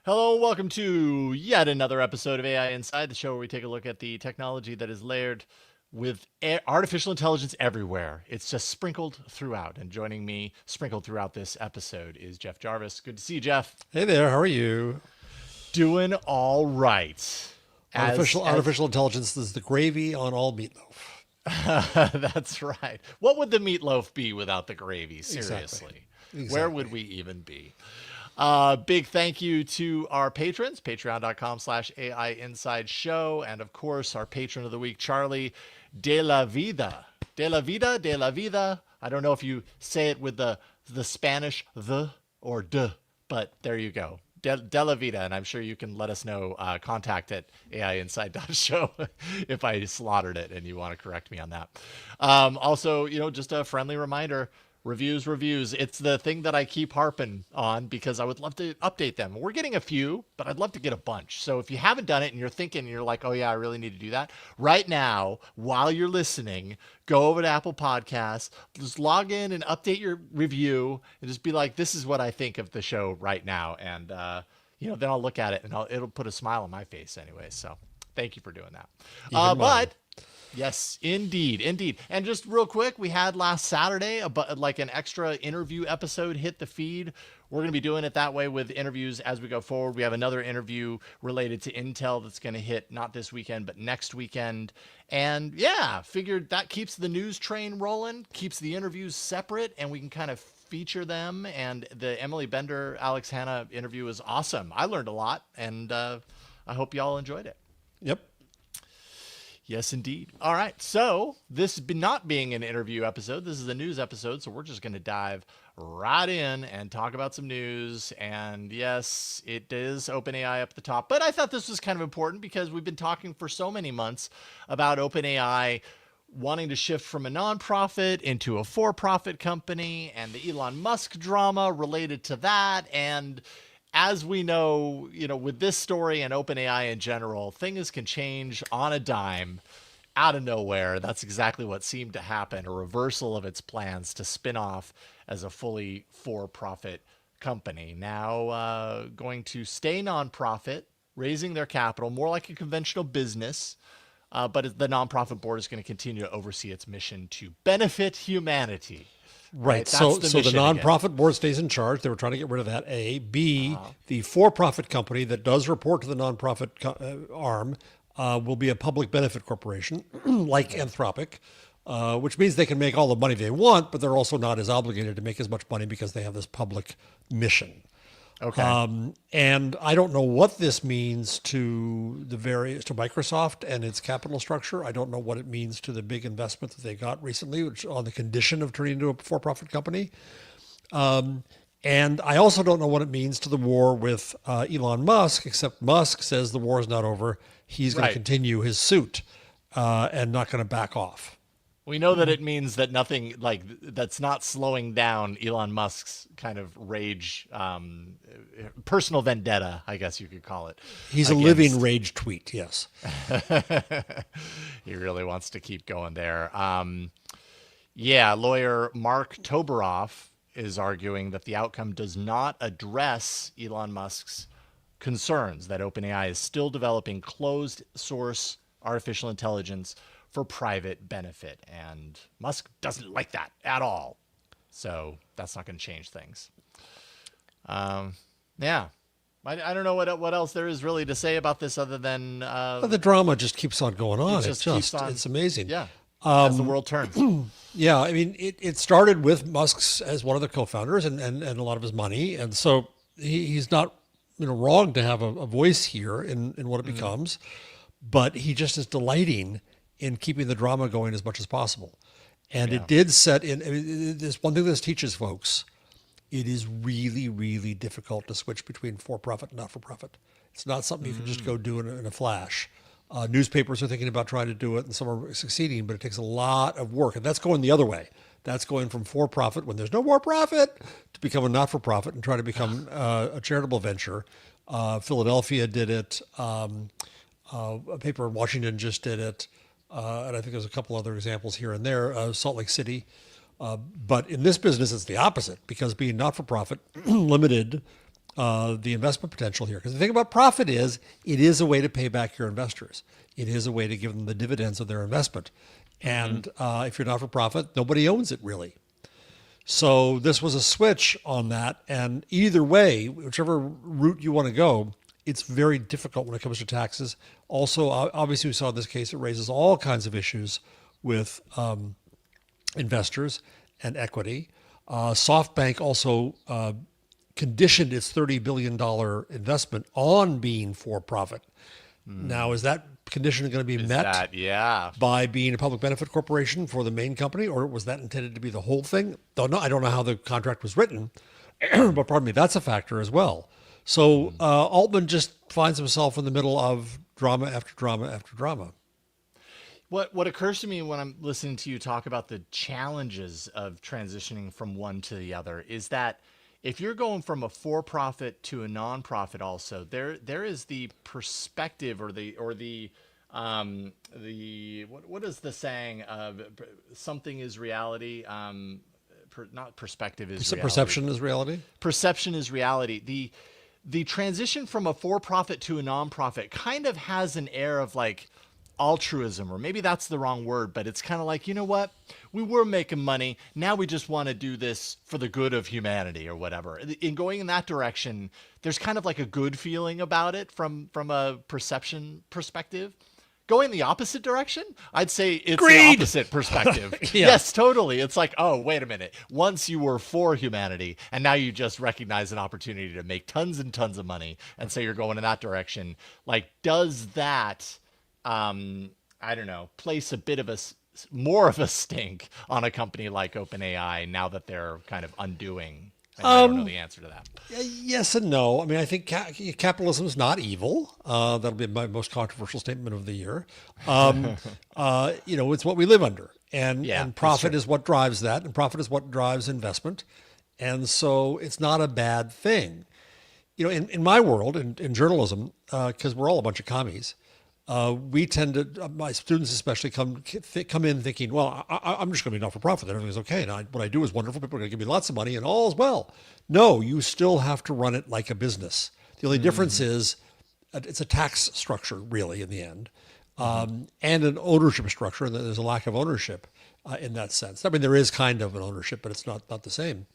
Hello, welcome to yet another episode of AI Inside, the show where we take a look at the technology that is layered with artificial intelligence everywhere. It's just sprinkled throughout. And joining me, sprinkled throughout this episode, is Jeff Jarvis. Good to see you, Jeff. Hey there, how are you? Doing all right. Artificial intelligence is the gravy on all meatloaf. That's right. What would the meatloaf be without the gravy? Seriously. Exactly. Where would we even be? Big thank you to our patrons, patreon.com/AI Inside Show. And of course, our patron of the week, Charlie De La Vida. De La Vida, De La Vida. I don't know if you say it with the Spanish the or de, but there you go. De La Vida. And I'm sure you can let us know, contact at AIinside.show if I slaughtered it and you want to correct me on that. Also, just a friendly reminder, reviews. It's the thing that I keep harping on because I would love to update them. We're getting a few, but I'd love to get a bunch. So if you haven't done it and you're like, oh yeah, I really need to do that right now, while you're listening, go over to Apple Podcasts, just log in and update your review and just be like, this is what I think of the show right now. And, then I'll look at it and it'll put a smile on my face anyway. So thank you for doing that. Yes, indeed. And just real quick, we had last Saturday an extra interview episode hit the feed. We're going to be doing it that way with interviews as we go forward. We have another interview related to Intel that's going to hit not this weekend, but next weekend. And yeah, figured that keeps the news train rolling, keeps the interviews separate, and we can kind of feature them. And the Emily Bender, Alex Hanna interview was awesome. I learned a lot, and I hope y'all enjoyed it. Yep. Yes, indeed. All right. So this not being an interview episode, this is a news episode. So we're just going to dive right in and talk about some news. And yes, it is OpenAI up the top. But I thought this was kind of important because we've been talking for so many months about OpenAI wanting to shift from a nonprofit into a for-profit company and the Elon Musk drama related to that. And as we know, with this story and OpenAI in general, things can change on a dime out of nowhere. That's exactly what seemed to happen, a reversal of its plans to spin off as a fully for-profit company. Now going to stay nonprofit, raising their capital, more like a conventional business, but the nonprofit board is going to continue to oversee its mission to benefit humanity. Right. So the nonprofit board stays in charge. They were trying to get rid of that. A. B. The for-profit company that does report to the nonprofit arm will be a public benefit corporation, like Anthropic, which means they can make all the money they want, but they're also not as obligated to make as much money because they have this public mission. Okay. And I don't know what this means to to Microsoft and its capital structure. I don't know what it means to the big investment that they got recently, which on the condition of turning into a for-profit company. And I also don't know what it means to the war with Elon Musk, except Musk says the war is not over. He's going to continue his suit and not going to back off. We know that it means that nothing that's not slowing down Elon Musk's kind of rage, personal vendetta, I guess you could call it. He's a living rage tweet, yes. He really wants to keep going there. Lawyer Mark Toberoff is arguing that the outcome does not address Elon Musk's concerns that OpenAI is still developing closed source artificial intelligence for private benefit. And Musk doesn't like that at all. So that's not going to change things. I don't know what else there is really to say about this other than... the drama just keeps on going on. It's amazing. Yeah, as the world turns. Yeah, I mean, it started with Musk's as one of the co-founders and a lot of his money. And so he's not wrong to have a voice here in what it becomes. But he just is delighting in keeping the drama going as much as possible. And it did set in, there's one thing this teaches folks. It is really, really difficult to switch between for-profit and not-for-profit. It's not something you can just go do in a flash. Newspapers are thinking about trying to do it, and some are succeeding, but it takes a lot of work. And that's going the other way. That's going from for-profit, when there's no more profit, to become a not-for-profit and try to become a charitable venture. Philadelphia did it. A paper in Washington just did it. And I think there's a couple other examples here and there, Salt Lake City. But in this business, it's the opposite, because being not-for-profit, limited, the investment potential here. Because the thing about profit is, it is a way to pay back your investors. It is a way to give them the dividends of their investment. And if you're not for profit, nobody owns it really. So this was a switch on that. And either way, whichever route you want to go, it's very difficult when it comes to taxes. Also, obviously, we saw in this case, it raises all kinds of issues with investors and equity. SoftBank also conditioned its $30 billion investment on being for profit. Now, is that condition going to be met by being a public benefit corporation for the main company, or was that intended to be the whole thing? I don't know how the contract was written, but pardon me, that's a factor as well. So Altman just finds himself in the middle of drama after drama after drama. What occurs to me when I'm listening to you talk about the challenges of transitioning from one to the other is that if you're going from a for-profit to a non-profit, also there is the perspective or the what is the saying of something is reality, not perspective is reality. Perception is reality. Perception is reality. The transition from a for-profit to a non-profit kind of has an air of like altruism, or maybe that's the wrong word, but it's kind of like, you know what, we were making money, now we just want to do this for the good of humanity or whatever. In going in that direction, there's kind of like a good feeling about it from a perception perspective. Going the opposite direction, I'd say it's the opposite perspective. Yes, totally. It's like, oh, wait a minute. Once you were for humanity, and now you just recognize an opportunity to make tons and tons of money, and so you're going in that direction. Like, does that I don't know, place a bit of more of a stink on a company like OpenAI now that they're kind of undoing? And I don't know the answer to that. Yes and no. I mean, I think capitalism is not evil. That'll be my most controversial statement of the year. It's what we live under. And profit is what drives that. And profit is what drives investment. And so it's not a bad thing. In my world, in journalism, because we're all a bunch of commies, we tend to, my students especially, come in thinking, well, I'm just going to be not for profit. Everything's okay. And what I do is wonderful. People are going to give me lots of money and all is well. No, you still have to run it like a business. The only difference is it's a tax structure, really, in the end, and an ownership structure. And there's a lack of ownership in that sense. I mean, there is kind of an ownership, but it's not the same.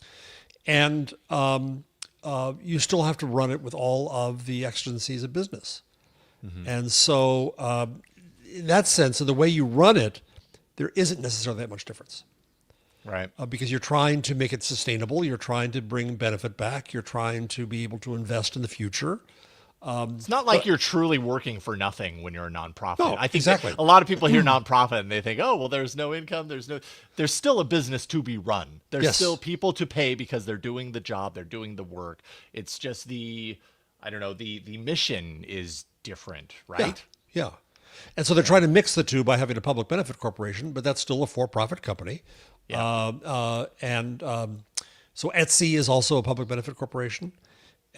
And you still have to run it with all of the exigencies of business. And so in that sense, in the way you run it, there isn't necessarily that much difference. Right. Because you're trying to make it sustainable. You're trying to bring benefit back. You're trying to be able to invest in the future. It's not like you're truly working for nothing when you're a nonprofit. No, I think exactly. A lot of people hear nonprofit and they think, oh, well, there's no income. There's still a business to be run. There's still people to pay because they're doing the job. They're doing the work. It's just the mission is different, right? Yeah. And so they're trying to mix the two by having a public benefit corporation, but that's still a for-profit company. Yeah. So Etsy is also a public benefit corporation.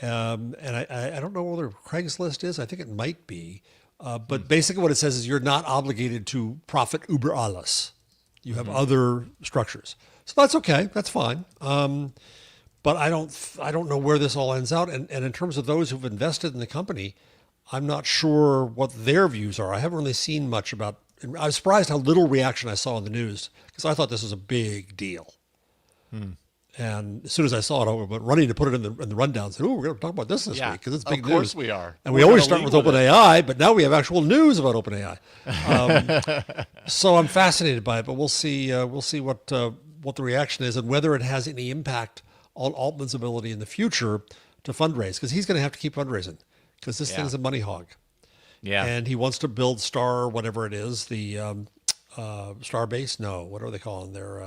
And I don't know whether Craigslist is. I think it might be. But basically what it says is you're not obligated to profit über alles. You have other structures. So that's okay. That's fine. But I don't know where this all ends out. And in terms of those who've invested in the company, I'm not sure what their views are. I haven't really seen much about. I was surprised how little reaction I saw in the news because I thought this was a big deal. And as soon as I saw it, I went running to put it in the rundown. Said, "Oh, we're going to talk about this week because it's big news." Of course we are. And we always start with OpenAI, but now we have actual news about OpenAI. So I'm fascinated by it, but we'll see. We'll see what the reaction is and whether it has any impact on Altman's ability in the future to fundraise, because he's going to have to keep fundraising because this thing's a money hog. Yeah. And he wants to build Star, whatever it is, the Starbase. No, what are they calling their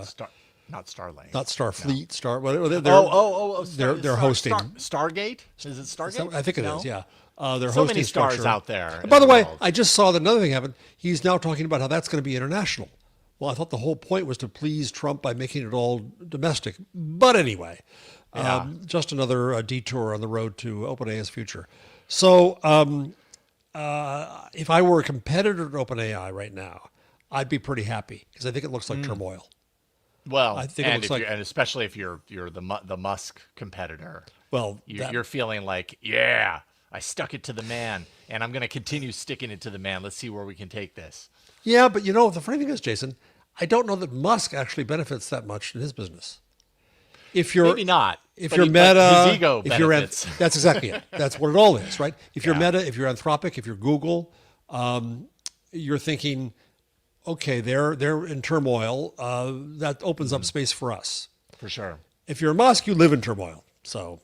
not Starlink, not Starfleet, no. Star. Whatever. They're hosting Stargate. Is it Stargate? I think it is. Yeah. They're so hosting many stars structure out there. And by the way, I just saw that another thing happened. He's now talking about how that's going to be international. Well, I thought the whole point was to please Trump by making it all domestic. But anyway, just another detour on the road to OpenAI's future. So if I were a competitor to OpenAI right now, I'd be pretty happy because I think it looks like turmoil. Well, I think it looks like, and especially if you're the Musk competitor, well, you're feeling like, yeah, I stuck it to the man, and I'm going to continue sticking it to the man. Let's see where we can take this. yeah, but you know, the funny thing is, Jason, I don't know that Musk actually benefits that much in his business. If you're Maybe not. if but you're but Meta, his ego if you're benefits. that's exactly it. That's what it all is, right? If you're Yeah. Meta, if you're Anthropic, if you're Google, you're thinking, okay, they're in turmoil. That opens up space for us. For sure. If you're Musk, you live in turmoil. So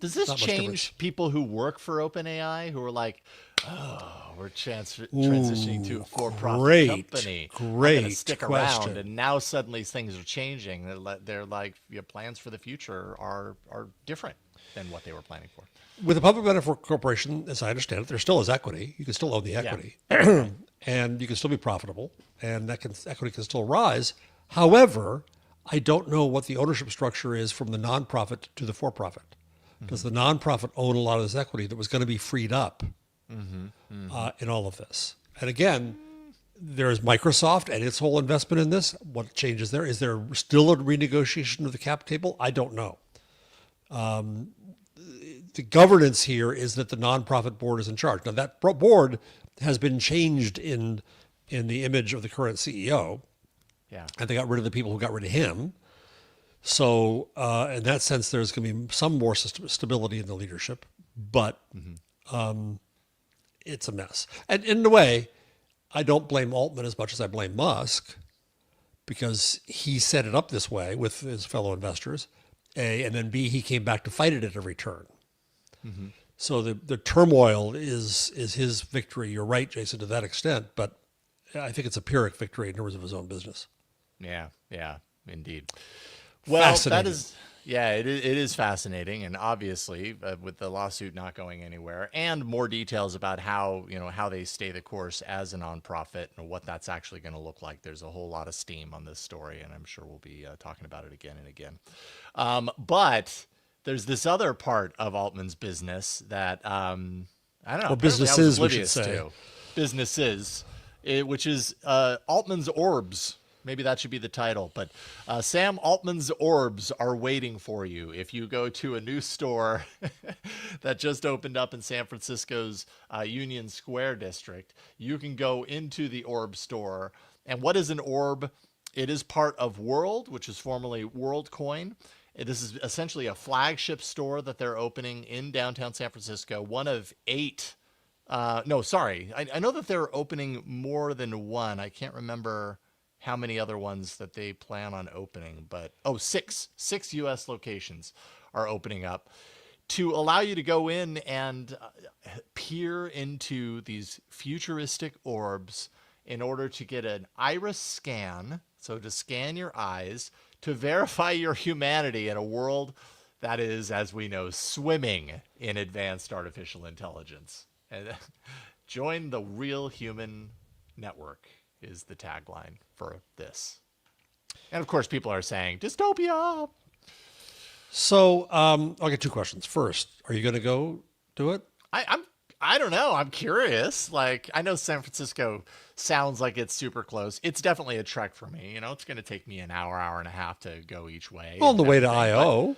Does this not much difference. change people who work for OpenAI who are like, oh, we're transitioning to a for-profit great, company. I'm great gonna stick question. around, and now suddenly things are changing. They're like, your plans for the future are different than what they were planning for. With a public benefit corporation, as I understand it, there still is equity. You can still own the Yeah. equity, and you can still be profitable, and equity can still rise. However, I don't know what the ownership structure is from the nonprofit to the for-profit. Does the nonprofit own a lot of this equity that was going to be freed up in all of this? And again, there's Microsoft and its whole investment in this. What changes there? Is there still a renegotiation of the cap table? I don't know. The governance here is that the nonprofit board is in charge. Now that board has been changed in the image of the current CEO, Yeah. and they got rid of the people who got rid of him. So in that sense, there's going to be some more stability in the leadership, but it's a mess. And in a way, I don't blame Altman as much as I blame Musk, because he set it up this way with his fellow investors, A, and then B, he came back to fight it at every turn. So the turmoil is his victory. You're right, Jason, to that extent, but I think it's a Pyrrhic victory in terms of his own business. Yeah. Yeah. Indeed. Well, that Fascinating. is, yeah, it is fascinating, and obviously, with the lawsuit not going anywhere, and more details about how they stay the course as a nonprofit and what that's actually going to look like. There's a whole lot of steam on this story, and I'm sure we'll be talking about it again and again. But there's this other part of Altman's business that I don't know. Or apparently I was businesses, we should oblivious say. to. Businesses, which is Altman's Orbs. Maybe that should be the title. But Sam Altman's Orbs are waiting for you if you go to a new store that just opened up in San Francisco's Union Square district. You can go into the Orb store. And what is an Orb? It is part of World, which is formerly Worldcoin. This is essentially a flagship store that they're opening in downtown San Francisco, one of 8. No, sorry. I know that they're opening more than one. I can't remember how many other ones that they plan on opening, but 6 U.S. locations are opening up to allow you to go in and peer into these futuristic orbs in order to get an iris scan, so to scan your eyes to verify your humanity in a world that is, as we know, swimming in advanced artificial intelligence. And join the real human network is the tagline for this. And of course, people are saying dystopia. So I'll get 2 questions. First, are you going to go do it? I don't know. I'm curious. Like, I know San Francisco sounds like it's super close. It's definitely a trek for me. It's going to take me an hour and a half to go each way. On the and way to everything, I/O. but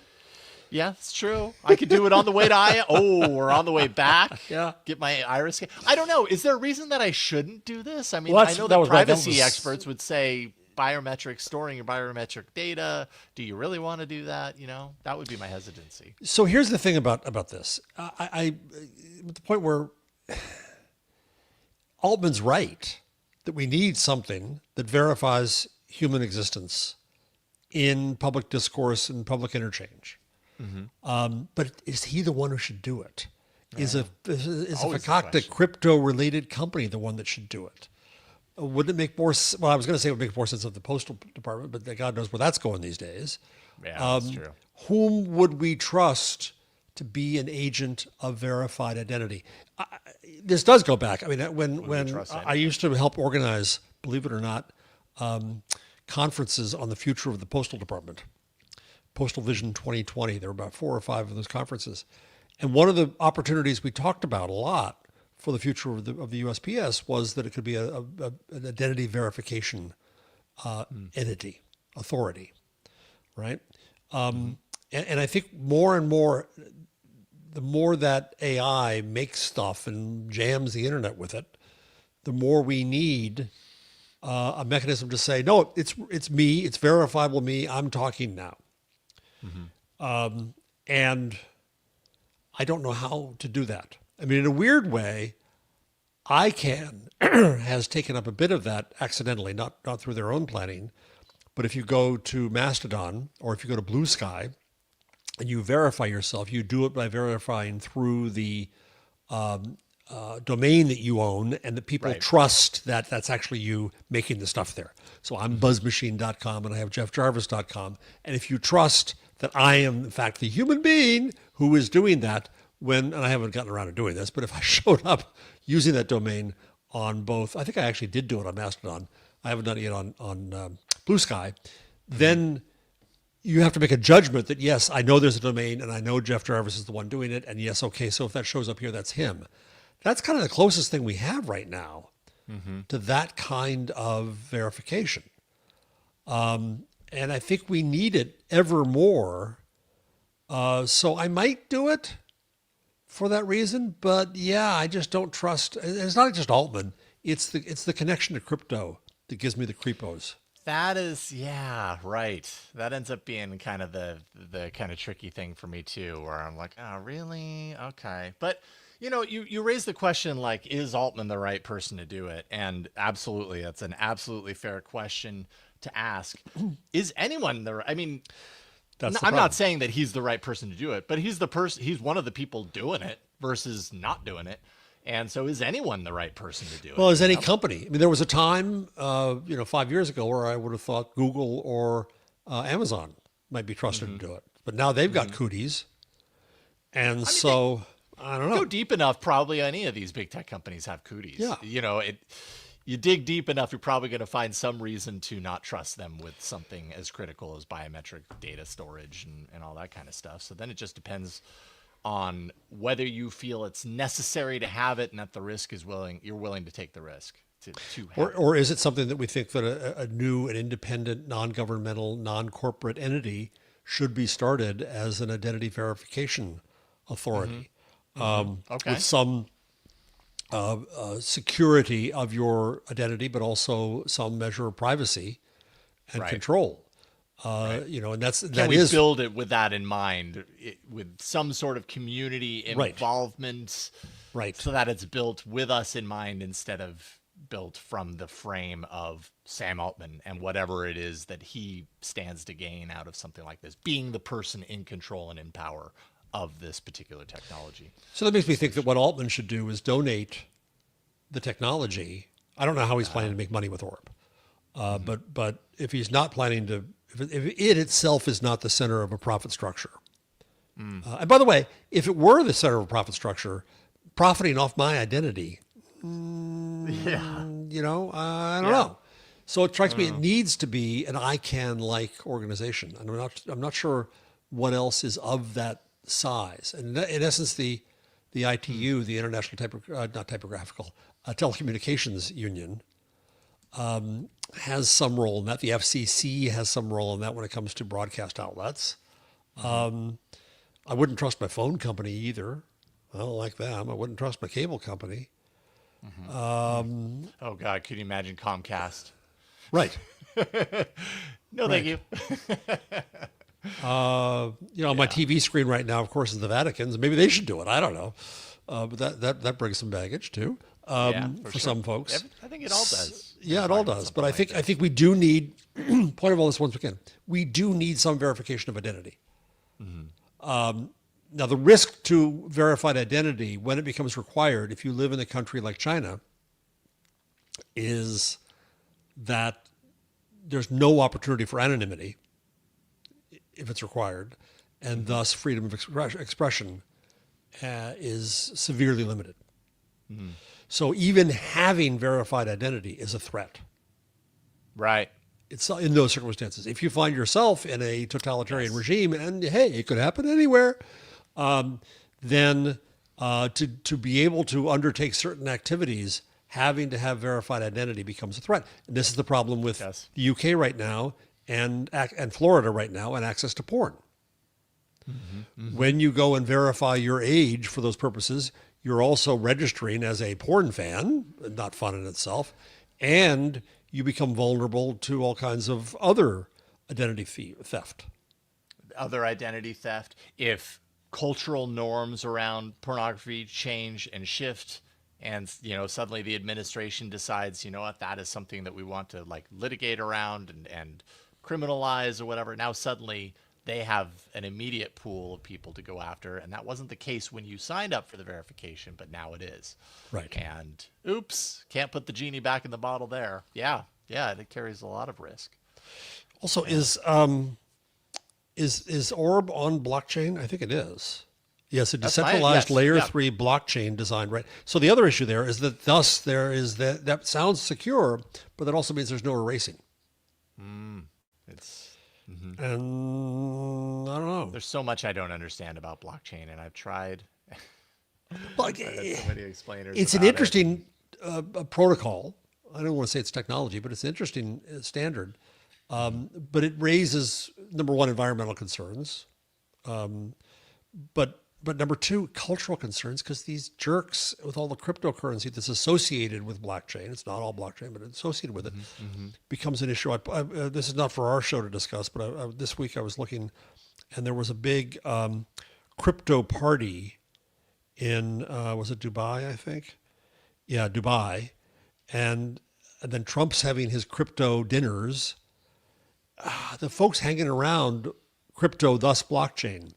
yeah, it's true. I could do it on the way to or on the way back. Yeah. Get my iris scan. I don't know. Is there a reason that I shouldn't do this? I mean, Well, I know that that was right. That privacy was- experts would say biometric, storing your biometric data. Do you really want to do that? That would be my hesitancy. So here's the thing about this. I at the point where Altman's right that we need something that verifies human existence in public discourse and public interchange. But is he the one who should do it? Is a Always the Fakakta question. crypto-related company the one that should do it? Wouldn't it make more? Well, I was going to say it would make more sense of the postal department, but God knows where that's going these days. Yeah, that's true. Whom would we trust to be an agent of verified identity? This does go back. I mean, when trust I used to help organize, believe it or not, conferences on the future of the postal department, Postal Vision 2020. There were about 4 or 5 of those conferences, and one of the opportunities we talked about a lot for the future of the USPS was that it could be an identity verification entity, authority, right? And I think more and more, the more that AI makes stuff and jams the internet with it, the more we need a mechanism to say, no, it's me, it's verifiable me, I'm talking now. And I don't know how to do that. I mean, in a weird way, ICANN has taken up a bit of that accidentally, not through their own planning. But if you go to Mastodon or if you go to Blue Sky and you verify yourself, you do it by verifying through the domain that you own and that people trust that that's actually you making the stuff there. So I'm buzzmachine.com and I have jeffjarvis.com. And if you trust that I am, in fact, the human being who is doing that, and I haven't gotten around to doing this, but if I showed up using that domain on both, I think I actually did do it on Mastodon. I haven't done it yet on Blue Sky. Then you have to make a judgment that, yes, I know there's a domain and I know Jeff Jarvis is the one doing it. And yes, okay, so if that shows up here, that's him. That's kind of the closest thing we have right now to that kind of verification. And I think we need it ever more. So I might do it for that reason, but yeah, I just don't trust. It's not just Altman. It's the connection to crypto that gives me the creepos. That is, yeah, right. That ends up being kind of the kind of tricky thing for me too, where I'm like, oh, really? Okay. But you raise the question, like, is Altman the right person to do it? And absolutely, that's an absolutely fair question to ask. Is anyone I mean, I'm not saying that he's the right person to do it, but he's one of the people doing it versus not doing it. And so is anyone the right person to do it? Well, is any company. I mean, there was a time, 5 years ago where I would have thought Google or Amazon might be trusted to do it. But now they've got cooties. And I don't know. Go deep enough, probably any of these big tech companies have cooties. Yeah. You dig deep enough, you're probably going to find some reason to not trust them with something as critical as biometric data storage and all that kind of stuff. So then it just depends on whether you feel it's necessary to have it and that the risk is you're willing to take the risk to have or is it something that we think that a new and independent, non-governmental, non-corporate entity should be started as an identity verification authority with some security of your identity, but also some measure of privacy and control. And Can we build it with that in mind, with some sort of community involvement, so that it's built with us in mind instead of built from the frame of Sam Altman and whatever it is that he stands to gain out of something like this, being the person in control and in power of this particular technology. So that makes me think that what Altman should do is donate the technology. I don't know how he's planning to make money with Orb, but if he's not planning to, if it itself is not the center of a profit structure. And by the way, if it were the center of a profit structure, profiting off my identity, I don't know. So it strikes me it needs to be an ICANN-like organization. And I'm not sure what else is of that size. And in essence, the ITU, the International Telecommunications Union, has some role in that. The FCC has some role in that when it comes to broadcast outlets. I wouldn't trust my phone company either. I don't like them. I wouldn't trust my cable company. Oh God, could you imagine Comcast? Right. No, thank you. My TV screen right now, of course, is the Vatican's. Maybe they should do it. I don't know. But that brings some baggage too. For some folks. I think it all does. Yeah, it all does. But I think we do need, point of all this once again, we do need some verification of identity. Now, the risk to verified identity when it becomes required, if you live in a country like China, is that there's no opportunity for anonymity if it's required, and thus freedom of expression is severely limited. So even having verified identity is a threat. Right. It's in those circumstances. If you find yourself in a totalitarian regime, and hey, it could happen anywhere, then to be able to undertake certain activities, having to have verified identity becomes a threat. And this is the problem with the UK right now and Florida right now, and access to porn. When you go and verify your age for those purposes, you're also registering as a porn fan, not fun in itself, and you become vulnerable to all kinds of other identity theft. Other identity theft. If cultural norms around pornography change and shift, and suddenly the administration decides, what, that is something that we want to like litigate around and criminalize or whatever. Now suddenly they have an immediate pool of people to go after, and that wasn't the case when you signed up for the verification, but now it is. Right. And oops, can't put the genie back in the bottle there. Yeah, it carries a lot of risk. Also, is Orb on blockchain? I think it is. Yes, a decentralized layer 3 blockchain designed, right? So the other issue there is that thus there is that sounds secure, but that also means there's no erasing. And I don't know. There's so much I don't understand about blockchain, and I've tried. Like, so many explainers. It's an interesting protocol. I don't want to say it's technology, but it's an interesting standard. But it raises, number one, environmental concerns, but number two, cultural concerns, because these jerks with all the cryptocurrency that's associated with blockchain, it's not all blockchain, but it's associated with it, becomes an issue. This is not for our show to discuss, but this week I was looking, and there was a big crypto party in, was it Dubai, I think? Yeah, Dubai. And then Trump's having his crypto dinners. The folks hanging around crypto, thus blockchain,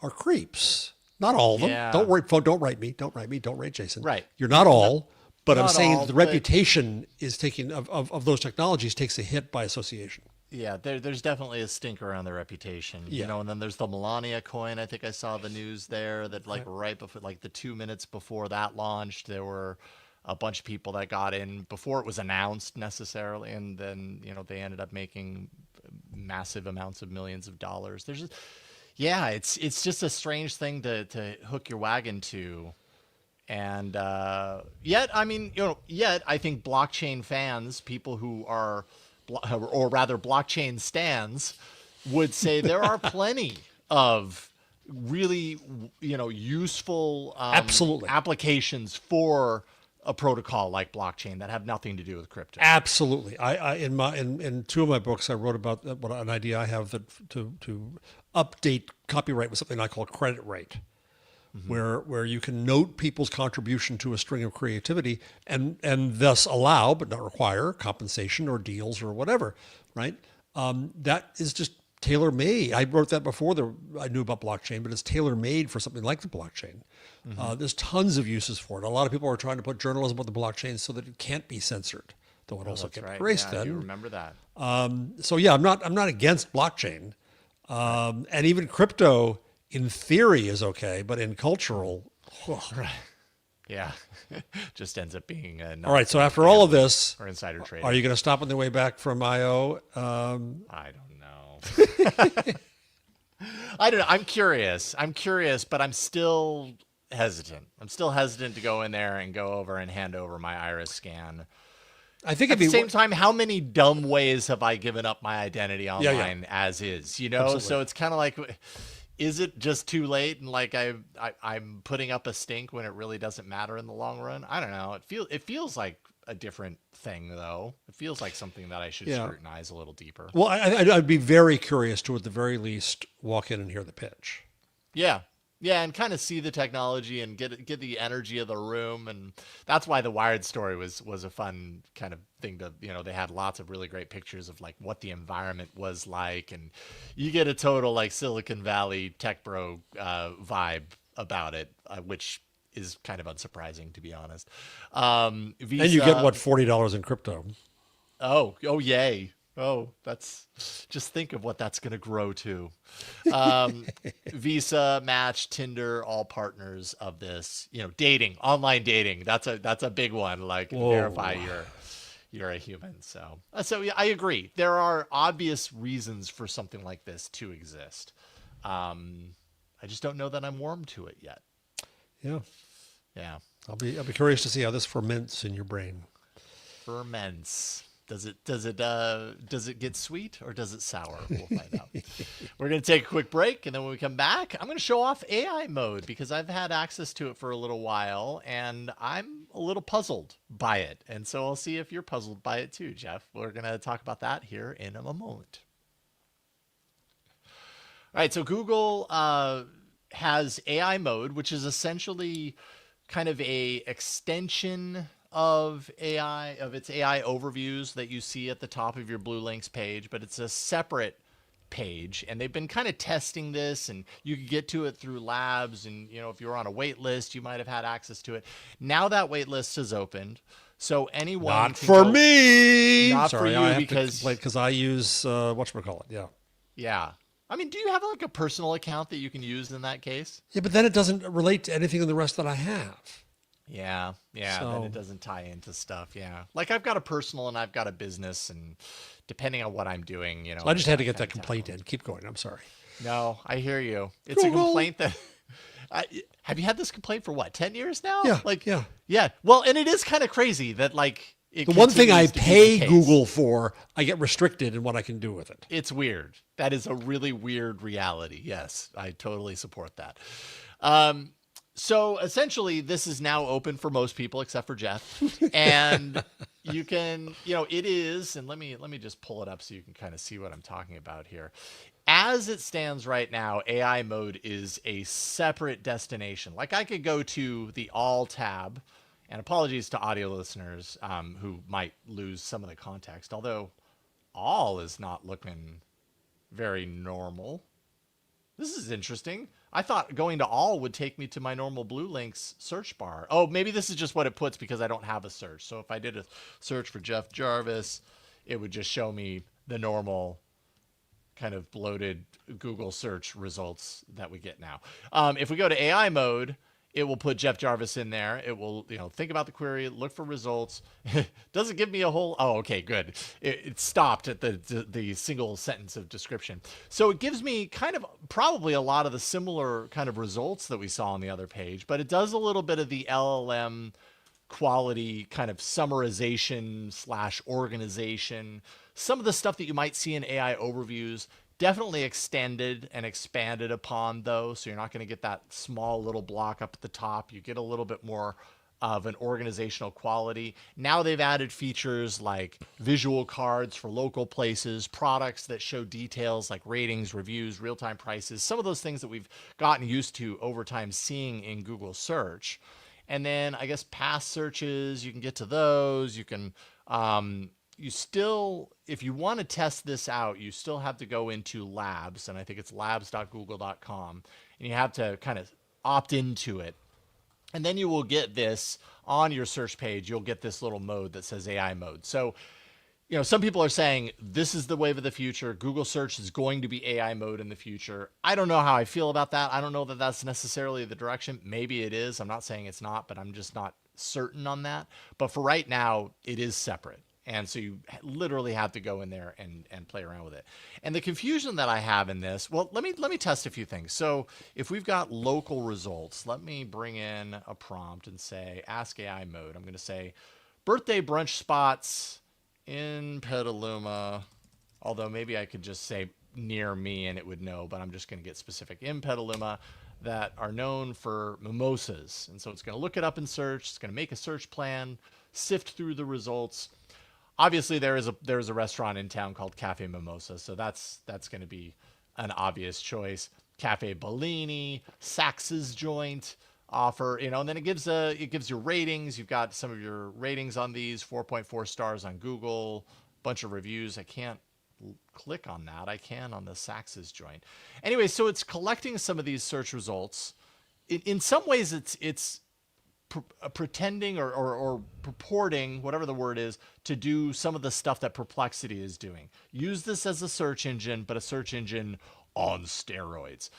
are creeps. Not all of them. Yeah. Don't worry, don't write me. Don't write Jason. Right. You're not all, but I'm not saying all, the but- reputation is taking of those technologies takes a hit by association. Yeah, there's definitely a stinker on the reputation, Yeah. and then there's the Melania coin. I think I saw the news there that like right before, like the 2 minutes before that launched, there were a bunch of people that got in before it was announced necessarily, and then they ended up making massive amounts of millions of dollars. There's just, it's just a strange thing to hook your wagon to. And yet I think blockchain fans, people who are, or rather blockchain stans, would say there are plenty of really useful Absolutely. applications for a protocol like blockchain that have nothing to do with crypto. Absolutely. I in two of my books I wrote about what an idea I have that to update copyright with something I call credit rate. Where you can note people's contribution to a string of creativity and thus allow, but not require, compensation or deals or whatever, right? That is just tailor-made. I wrote that before I knew about blockchain, but it's tailor-made for something like the blockchain. There's tons of uses for it. A lot of people are trying to put journalism on the blockchain so that it can't be censored, though it also That's can't right. be erased Yeah, I do then. remember that. So yeah, I'm not against blockchain. And even crypto in theory is okay, but in cultural, Right. Yeah. Just ends up being a all right. So after all of this, or insider trading. are you going to stop on the way back from IO? I don't know. I don't know. I'm curious, but I'm still hesitant. I'm still hesitant to go in there and go over and hand over my iris scan. I think At it'd the be same time, how many dumb ways have I given up my identity online as is? Absolutely. So it's kind of like, is it just too late? And like I'm putting up a stink when it really doesn't matter in the long run. I don't know. It feels like a different thing though. It feels like something that I should scrutinize a little deeper. Well, I'd be very curious to, at the very least, walk in and hear the pitch. Yeah. Yeah, and kind of see the technology and get the energy of the room, and that's why the Wired story was a fun kind of thing to, they had lots of really great pictures of like what the environment was like, and you get a total like Silicon Valley tech bro vibe about it, which is kind of unsurprising, to be honest. Visa, And you get what, $40 in crypto. Oh, yay. Oh, that's, just think of what that's going to grow to. Visa, Match, Tinder, all partners of this, dating, online dating. That's a big one. Like verify you're a human. So yeah, I agree. There are obvious reasons for something like this to exist. I just don't know that I'm warm to it yet. Yeah. Yeah. I'll be curious to see how this ferments in your brain. Ferments. Does it get sweet or does it sour? We'll find out. We're going to take a quick break, and then when we come back, I'm going to show off AI mode because I've had access to it for a little while, and I'm a little puzzled by it. And so I'll see if you're puzzled by it too, Jeff. We're going to talk about that here in a moment. All right, so Google has AI mode, which is essentially kind of a extension of AI, of its AI overviews that you see at the top of your Blue Links page, but it's a separate page, and they've been kind of testing this, and you could get to it through labs, and if you're on a wait list, you might have had access to it. Now that wait list is opened, so anyone not for me. Not Sorry, for you I have because I use whatchamacallit. Yeah. I mean, do you have like a personal account that you can use in that case? Yeah, but then it doesn't relate to anything in the rest that I have. Yeah. Then it doesn't tie into stuff. Yeah. Like I've got a personal and I've got a business, and depending on what I'm doing, So I just had to get that complaint in. Keep going. I'm sorry. No, I hear you. It's Google. A complaint that have you had this complaint for what, 10 years now? Yeah. Yeah. Well, and it is kind of crazy that like the one thing I pay Google for, I get restricted in what I can do with it. It's weird. That is a really weird reality. Yes, I totally support that. So essentially, this is now open for most people except for Jeff, and you can, it is. And let me just pull it up so you can kind of see what I'm talking about here. As it stands right now, AI mode is a separate destination. Like I could go to the All tab, and apologies to audio listeners who might lose some of the context, although All is not looking very normal. This is interesting. I thought going to All would take me to my normal Blue Links search bar. Oh, maybe this is just what it puts because I don't have a search. So if I did a search for Jeff Jarvis, it would just show me the normal kind of bloated Google search results that we get now. If we go to AI mode, it will put Jeff Jarvis in there. It will, think about the query, look for results. Doesn't give me a whole. Oh, okay, good. It stopped at the single sentence of description. So it gives me kind of probably a lot of the similar kind of results that we saw on the other page, but it does a little bit of the LLM quality kind of summarization / organization. Some of the stuff that you might see in AI overviews. Definitely extended and expanded upon, though, so you're not going to get that small little block up at the top. You get a little bit more of an organizational quality. Now they've added features like visual cards for local places, products that show details like ratings, reviews, real-time prices, some of those things that we've gotten used to over time seeing in Google search. And then I guess past searches, you can get to those. You can you still, if you want to test this out, you still have to go into labs, and I think it's labs.google.com, and you have to kind of opt into it. And then you will get this on your search page. You'll get this little mode that says AI mode. So, some people are saying this is the wave of the future. Google search is going to be AI mode in the future. I don't know how I feel about that. I don't know that that's necessarily the direction. Maybe it is. I'm not saying it's not, but I'm just not certain on that. But for right now, it is separate. And so you literally have to go in there and play around with it. And the confusion that I have in this, well, let me test a few things. So if we've got local results, let me bring in a prompt and say, ask AI mode. I'm going to say birthday brunch spots in Petaluma, although maybe I could just say near me and it would know, but I'm just going to get specific in Petaluma that are known for mimosas. And so it's going to look it up in search. It's going to make a search plan, sift through the results. Obviously, there is a restaurant in town called Cafe Mimosa, so that's going to be an obvious choice. Cafe Bellini, Sax's Joint offer, and then it gives you ratings. You've got some of your ratings on these, 4.4 stars on Google, bunch of reviews. I can't click on that. I can on the Sax's Joint. Anyway, so it's collecting some of these search results. In some ways, it's pretending or purporting, whatever the word is, to do some of the stuff that Perplexity is doing. Use this as a search engine, but a search engine on steroids.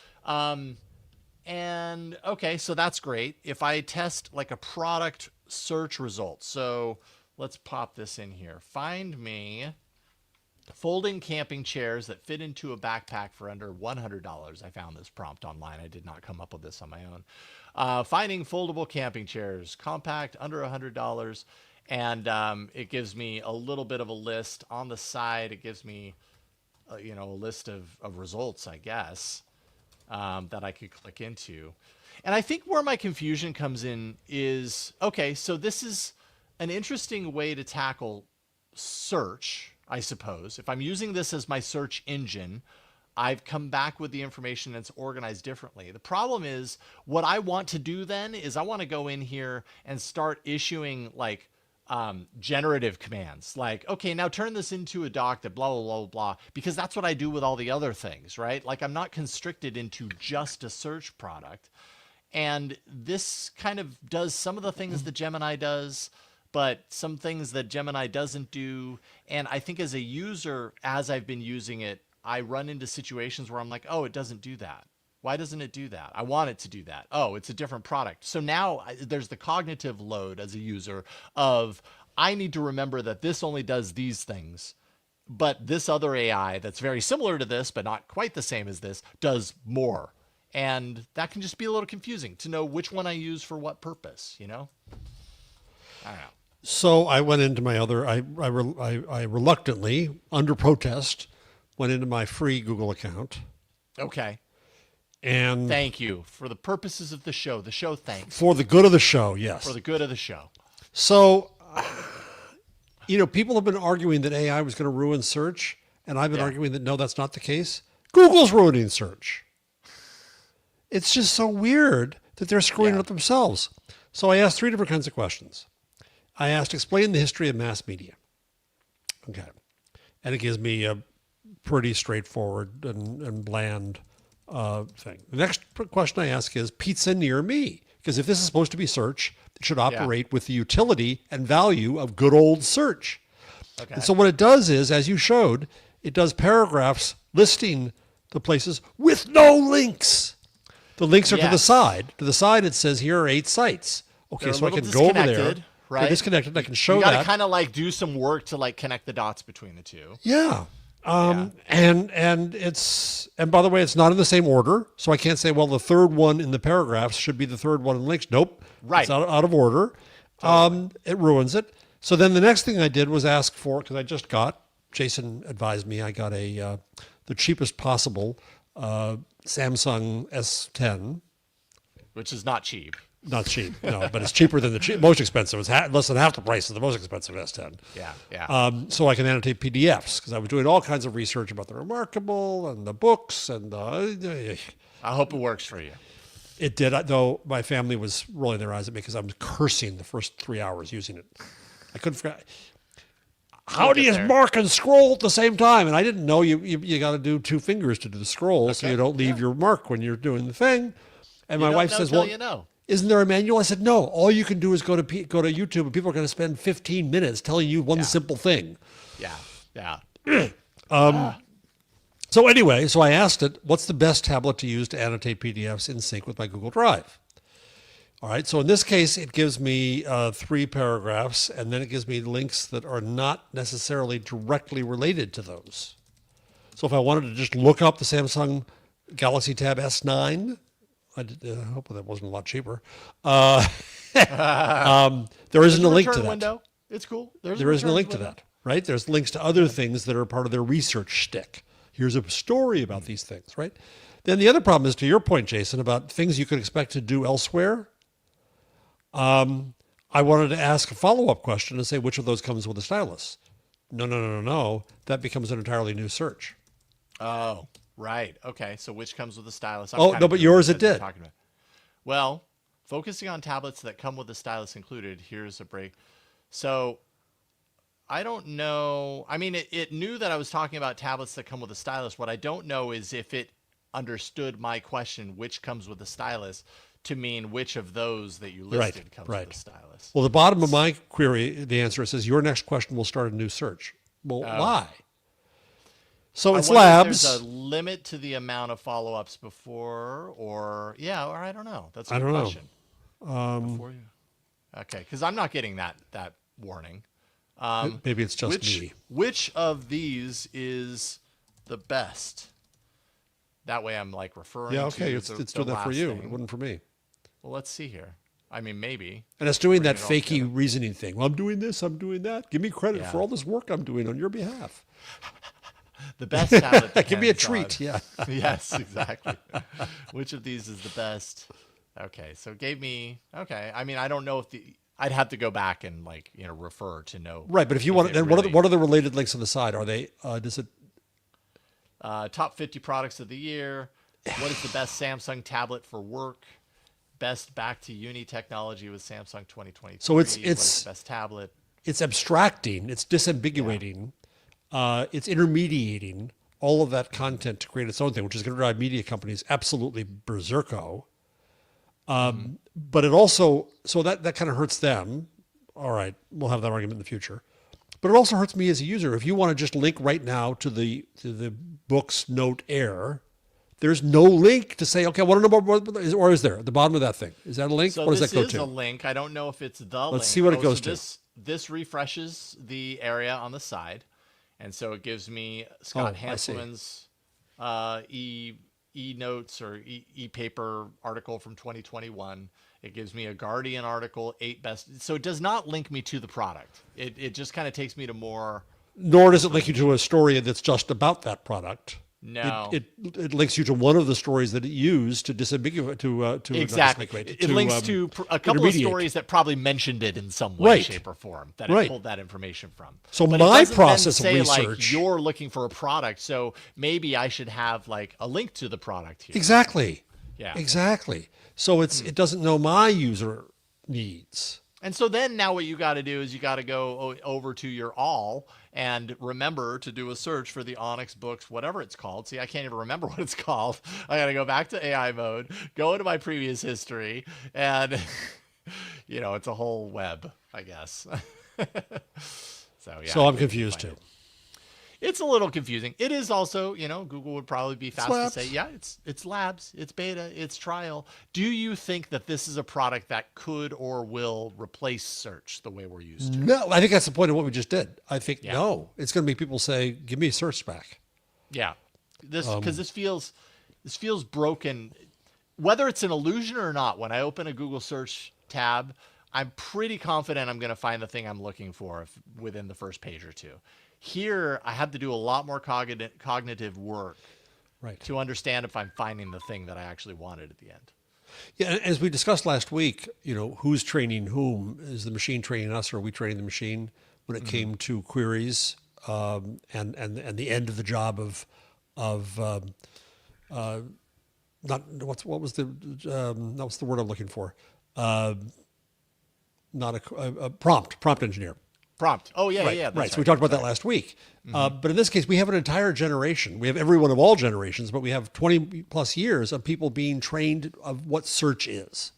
And okay, so that's great. If I test like a product search result, so let's pop this in here. Find me folding camping chairs that fit into a backpack for under $100. I found this prompt online. I did not come up with this on my own. Finding foldable camping chairs, compact, under $100. And it gives me a little bit of a list on the side. It gives me, a list of results, I guess, that I could click into. And I think where my confusion comes in is, okay, so this is an interesting way to tackle search, I suppose. If I'm using this as my search engine, I've come back with the information that's organized differently. The problem is what I want to do then is I want to go in here and start issuing like generative commands like, okay, now turn this into a doc that blah, blah, blah, blah, because that's what I do with all the other things, right? Like I'm not constricted into just a search product. And this kind of does some of the things that Gemini does, but some things that Gemini doesn't do. And I think as a user, as I've been using it, I run into situations where I'm like, oh, it doesn't do that. Why doesn't it do that? I want it to do that. Oh, it's a different product. So now there's the cognitive load as a user of I need to remember that this only does these things, but this other AI that's very similar to this, but not quite the same as this, does more. And that can just be a little confusing to know which one I use for what purpose, I don't know. So I went into my other, I reluctantly, under protest, went into my free Google account. Okay. And thank you for the purposes of the show. The show thanks. For the good of the show, yes. For the good of the show. So, people have been arguing that AI was going to ruin search, and I've been arguing that no, that's not the case. Google's ruining search. It's just so weird that they're screwing it up themselves. So I asked 3 different kinds of questions. I asked, explain the history of mass media. Okay. And it gives me a pretty straightforward and bland thing. The next question I ask is pizza near me. Because if this is supposed to be search, it should operate with the utility and value of good old search. Okay. And so what it does is, as you showed, it does paragraphs listing the places with no links. The links are to the side. To the side, it says here are 8 sites. Okay, so I can go over there. Right? They're disconnected. I can show you that. You got to kind of like do some work to like connect the dots between the two. Yeah. And by the way, it's not in the same order. So I can't say, well, the third one in the paragraphs should be the third one in links. Nope. Right. It's out of order. Totally. It ruins it. So then the next thing I did was ask for, because I just got, Jason advised me, I got the cheapest possible Samsung S10. Which is not cheap. Not cheap, no, but it's cheaper than the most expensive. It's less than half the price of the most expensive S10. Yeah. So I can annotate PDFs because I was doing all kinds of research about the Remarkable and the books and I hope it works for you. It did, though my family was rolling their eyes at me because I was cursing the first 3 hours using it. I couldn't forget. How do you mark and scroll at the same time? And I didn't know you got to do 2 fingers to do the scroll so you don't leave your mark when you're doing the thing. And my wife says, well, isn't there a manual? I said, no, all you can do is go to YouTube and people are going to spend 15 minutes telling you one simple thing. Yeah. So anyway, so I asked it, what's the best tablet to use to annotate PDFs in sync with my Google Drive? All right, so in this case, it gives me 3 paragraphs, and then it gives me links that are not necessarily directly related to those. So if I wanted to just look up the Samsung Galaxy Tab S9, I hope that wasn't a lot cheaper. There isn't a link to that. Window. It's cool. There isn't a link to that, right? There's links to other things that are part of their research shtick. Here's a story about these things, right? Then the other problem is, to your point, Jason, about things you could expect to do elsewhere. I wanted to ask a follow-up question and say, which of those comes with a stylus? No. That becomes an entirely new search. Oh, right. Okay. So which comes with a stylus? No, but yours it did. Well, focusing on tablets that come with a stylus included, here's a break. So I don't know. I mean, it knew that I was talking about tablets that come with a stylus. What I don't know is if it understood my question, which comes with a stylus, to mean which of those that you listed comes with a stylus. Well, the bottom of my query, the answer says, your next question will start a new search. Well, why? So it's labs. There's a limit to the amount of follow-ups before, or I don't know. That's a good question. Okay, because I'm not getting that warning. Maybe it's just me. Which of these is the best? That way I'm like referring to it's doing that for you. Thing. It wouldn't for me. Well, let's see here. I mean, maybe. And it's doing that it all fakey together. reasoning thing. Well, I'm doing this, I'm doing that. Give me credit Yeah. for all this work I'm doing on your behalf. The best tablet. Give me a depends treat. on- Yeah. Yes, exactly. Which of these is the best? Okay, so it gave me. Okay, I mean, I don't know if the. I'd have to go back and refer to know. Right. But if you if want, it then really, what are the related links on the side? Are they, does it, top 50 products of the year? What is the best Samsung tablet for work? Best back to uni technology with Samsung 2023. So What is it's the best tablet? it's abstracting, it's disambiguating, it's intermediating all of that content to create its own thing, which is going to drive media companies absolutely berserko. But it also, so that kind of hurts them. All right, we'll have that argument in the future. But it also hurts me as a user. If you want to just link right now to the book's note air, there's no link to say, okay, I want to know more, or is there at the bottom of that thing? Is that a link? So what does this that go is to? a link. I don't know if it's the link. Let's see what it goes so to. This refreshes the area on the side, and so it gives me Scott I see. Hanselman's e-notes or e-paper article from 2021. It gives me a Guardian article, 8 best. So it does not link me to the product. It just kind of takes me to more. Nor does it link you to a story that's just about that product. No. It links you to one of the stories that it used to disambiguate, to Exactly. It links to a couple of intermediate. stories that probably mentioned it in some way, Right. shape, or form that it Right. pulled that information from. So But my it doesn't then process of say, research- like, you're looking for a product, so maybe I should have like a link to the product here. Exactly. Yeah. Exactly. So it doesn't know my user needs. And so then now what you got to do is you got to go over to your all and remember to do a search for the Onyx books, whatever it's called. See, I can't even remember what it's called. I got to go back to AI mode, go into my previous history, and it's a whole web, I guess. So yeah. So I'm confused too. It's a little confusing. It is also, Google would probably be fast to labs. say, yeah, it's labs, it's beta, it's trial. Do you think that this is a product that could or will replace search the way we're used to? No, I think that's the point of what we just did. I think Yeah. no, it's going to be people say, "Give me a search back." Yeah, because this feels broken. Whether it's an illusion or not, when I open a Google search tab, I'm pretty confident I'm going to find the thing I'm looking for within the first page or two. Here, I have to do a lot more cognitive work Right. to understand if I'm finding the thing that I actually wanted at the end. Yeah, and as we discussed last week, who's training whom? Is the machine training us, or are we training the machine? When it came to queries, and the end of the job of not what's the word I'm looking for? Not a prompt engineer. Prompt. Oh, yeah, Right, yeah. right. So we talked about that last week. But in this case, we have an entire generation. We have everyone of all generations, but we have 20 plus years of people being trained of what search is.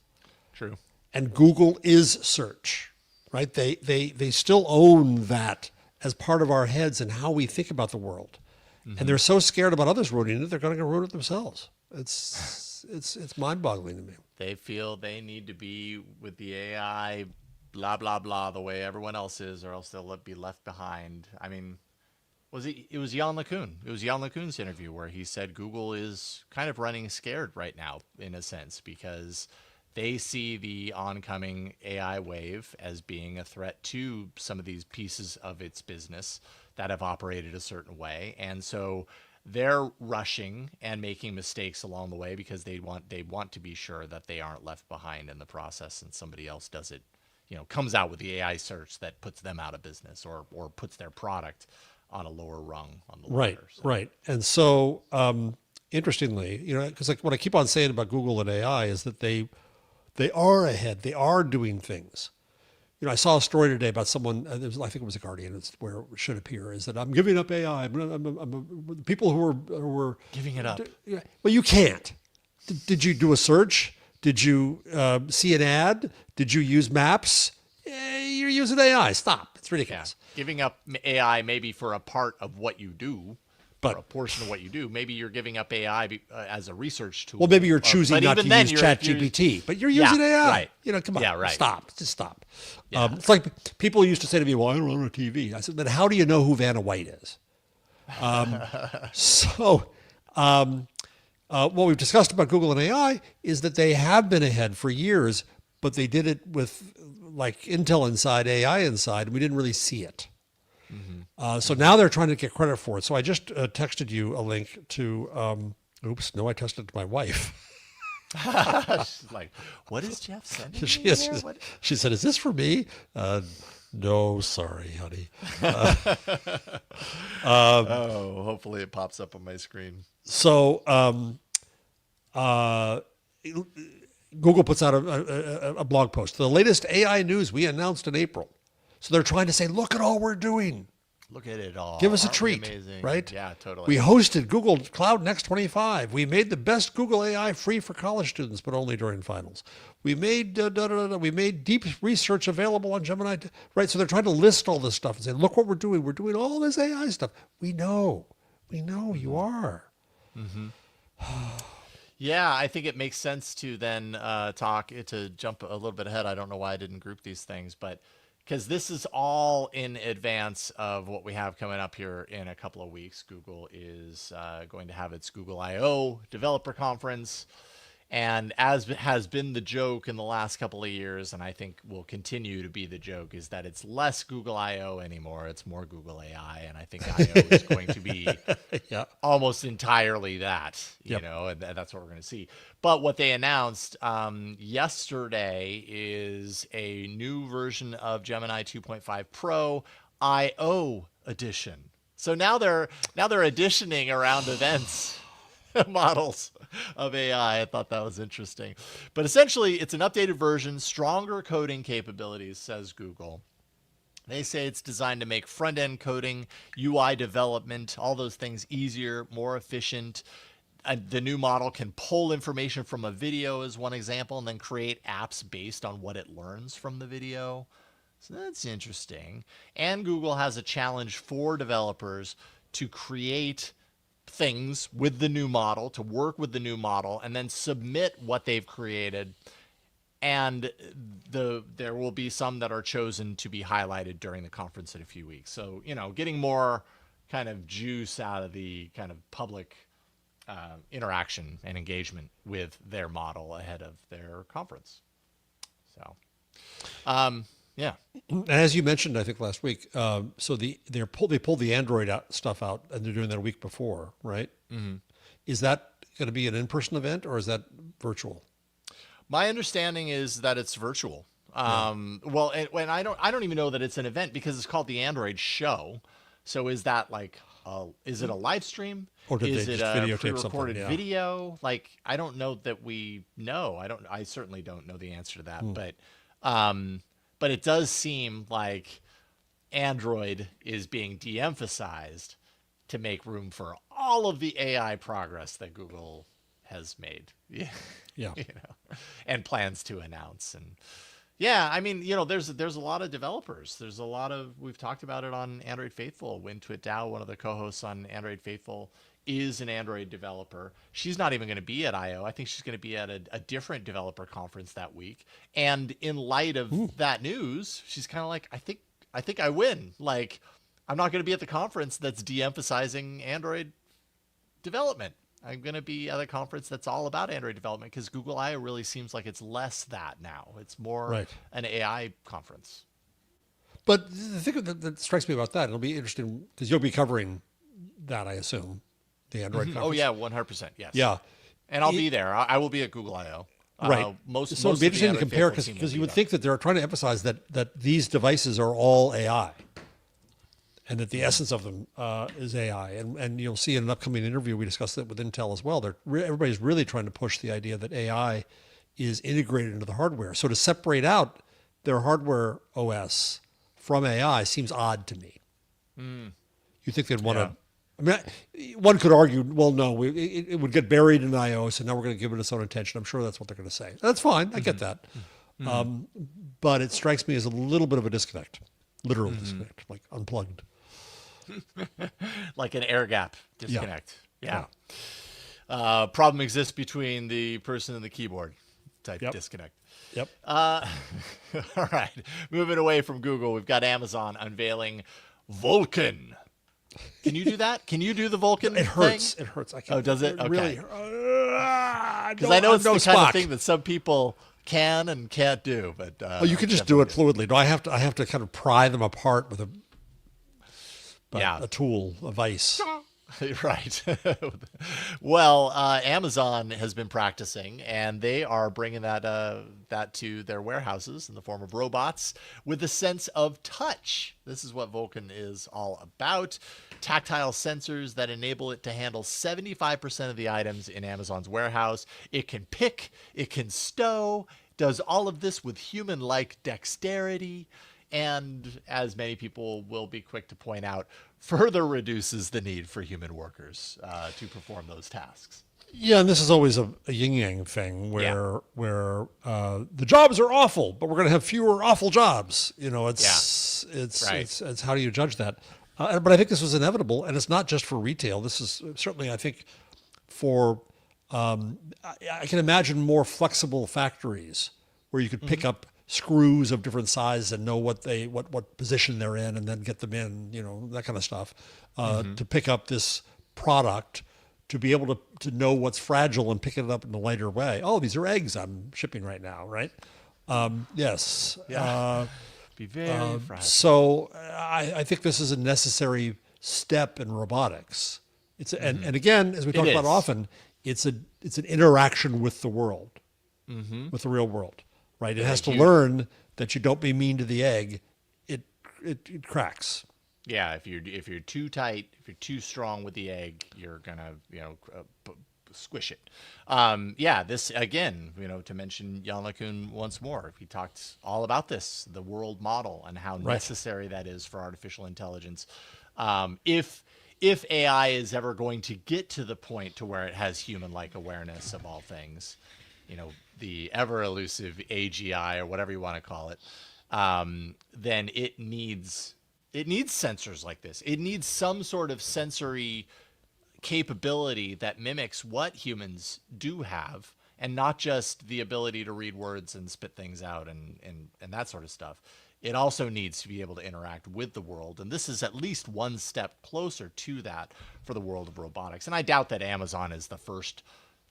True. And Google is search, right? They still own that as part of our heads and how we think about the world. And they're so scared about others ruining it, they're going to ruin it themselves. It's mind-boggling to me. They feel they need to be with the AI, blah, blah, blah, the way everyone else is, or else they'll be left behind. I mean, it was Jan LeCun. It was Jan LeCun's interview where he said Google is kind of running scared right now, in a sense, because they see the oncoming AI wave as being a threat to some of these pieces of its business that have operated a certain way. And so they're rushing and making mistakes along the way because they want to be sure that they aren't left behind in the process and somebody else does it, comes out with the AI search that puts them out of business or puts their product on a lower rung on the Right, ladder. So, right. And so, interestingly, because like what I keep on saying about Google and AI is that they are ahead. They are doing things. I saw a story today about someone. I think it was a Guardian. It's where it should appear is that I'm giving up AI. People who were giving it up. Well, you can't. Did you do a search? Did you see an ad? Did you use maps? You're using AI. Stop. It's Yeah. ridiculous. Giving up AI maybe for a part of what you do, But- or a portion of what you do. Maybe you're giving up AI as a research tool. Well, maybe you're choosing but not to even then, use you're- ChatGPT, but you're Yeah, using AI. right. Come on. Yeah, right. Stop. Just stop. Yeah. It's like people used to say to me, well, I don't own a TV. I said, then how do you know who Vanna White is? What we've discussed about Google and AI is that they have been ahead for years, but they did it with like Intel inside, AI inside, and we didn't really see it. So now they're trying to get credit for it. So I just texted you a link to, no, I texted it to my wife. She's like, what is Jeff sending me here? She said, is this for me? No, sorry, honey. Hopefully it pops up on my screen. So Google puts out a blog post. The latest AI news we announced in April. So they're trying to say, look at all we're doing. Look at it all. Give us a Aren't we treat, amazing? right? Yeah, totally. We hosted Google Cloud Next 25. We made the best Google AI free for college students, but only during finals. We made we made deep research available on Gemini, right? So they're trying to list all this stuff and say, look what we're doing. We're doing all this AI stuff. We know you are. Mm-hmm. Yeah, I think it makes sense to then to jump a little bit ahead. I don't know why I didn't group these things, but because this is all in advance of what we have coming up here in a couple of weeks. Google is going to have its Google I/O developer conference. And as has been the joke in the last couple of years, and I think will continue to be the joke, is that it's less Google I/O anymore. It's more Google AI. And I think I/O is going to be almost entirely that, you know, and that's what we're going to see. But what they announced yesterday is a new version of Gemini 2.5 Pro I/O edition. So now they're additioning around events models of AI. I thought that was interesting. But essentially, it's an updated version, stronger coding capabilities, says Google. They say it's designed to make front-end coding, UI development, all those things easier, more efficient. The new model can pull information from a video as one example and then create apps based on what it learns from the video. So that's interesting. And Google has a challenge for developers to create things with the new model, to work with the new model, and then submit what they've created. And there will be some that are chosen to be highlighted during the conference in a few weeks. So, you know, getting more kind of juice out of the kind of public interaction and engagement with their model ahead of their conference. So, yeah. As you mentioned, I think last week, so they pulled the Android stuff out, and they're doing that a week before, right? Mm-hmm. Is that going to be an in-person event, or is that virtual? My understanding is that it's virtual. Well, and I don't even know that it's an event because it's called the Android Show. So is that like, is it a live stream? Or did is they it just a videotape pre-recorded something? video? Like, I don't know that we know. I certainly don't know the answer to that. But it does seem like Android is being de-emphasized to make room for all of the AI progress that Google has made. Yeah. You know, and plans to announce. And yeah, I mean, you know, there's a lot of developers. There's a lot of, we've talked about it on Android Faithful. Win Twit Dow, one of the co-hosts on Android Faithful, is an Android developer. She's not even going to be at I/O. I think she's going to be at a different developer conference that week. And in light of that news, she's kind of like, I think I win. Like, I'm not going to be at the conference that's de-emphasizing Android development. I'm going to be at a conference that's all about Android development because Google I/O really seems like it's less that now. It's more an AI conference. But the thing that strikes me about that, it'll be interesting because you'll be covering that, I assume, the Android conference. Oh, yeah, 100%. Yes. Yeah. And I'll be there. I will be at Google I/O. Right. So it'd be interesting to compare because you would think that they're trying to emphasize that these devices are all AI. And that the essence of them is AI. And you'll see in an upcoming interview, we discussed it with Intel as well. Everybody's really trying to push the idea that AI is integrated into the hardware. So to separate out their hardware OS from AI seems odd to me. You think they'd want to... I mean, one could argue, well, no, it would get buried in I/O, so now we're going to give it its own attention. I'm sure that's what they're going to say. That's fine. I get that. But it strikes me as a little bit of a disconnect. Literal disconnect, like unplugged. Like an air gap disconnect. Yeah. Problem exists between the person and the keyboard type disconnect. Yep. All right. Moving away from Google, we've got Amazon unveiling Vulkan. Can you do that? Can you do the Vulkan It hurts. thing? It hurts. I can't. Oh, does it? Okay. Really? Because I know it's the kind of thing that some people can and can't do. But Oh, you can just do it fluidly. No, I have to kind of pry them apart with a tool, a vise. Right. Well, Amazon has been practicing, and they are bringing that to their warehouses in the form of robots with a sense of touch. This is what Vulcan is all about. Tactile sensors that enable it to handle 75% of the items in Amazon's warehouse. It can pick, it can stow, does all of this with human-like dexterity, and as many people will be quick to point out, further reduces the need for human workers to perform those tasks. Yeah, and this is always a yin yang thing where the jobs are awful, but we're going to have fewer awful jobs. It's how do you judge that? But I think this was inevitable, and it's not just for retail. This is certainly, I think, for I can imagine more flexible factories where you could pick up screws of different sizes and know what position they're in, and then get them in, that kind of stuff, to pick up this product, to be able to know what's fragile and pick it up in a lighter way. Oh, these are eggs I'm shipping right now, right? Yes. Yeah. Be very fragile. So I think this is a necessary step in robotics. And again, as we talk about often, it's an interaction with the world, with the real world. Right, it has to learn that you don't be mean to the egg. It cracks. Yeah, if you're too tight, if you're too strong with the egg, you're gonna squish it. This again, to mention Jan LeCun once more. He talked all about this, the world model, and how necessary that is for artificial intelligence. If AI is ever going to get to the point to where it has human-like awareness of all things, the ever elusive AGI or whatever you want to call it, then it needs sensors like this. It needs some sort of sensory capability that mimics what humans do have, and not just the ability to read words and spit things out and that sort of stuff. It also needs to be able to interact with the world, and this is at least one step closer to that for the world of robotics. And I doubt that Amazon is the first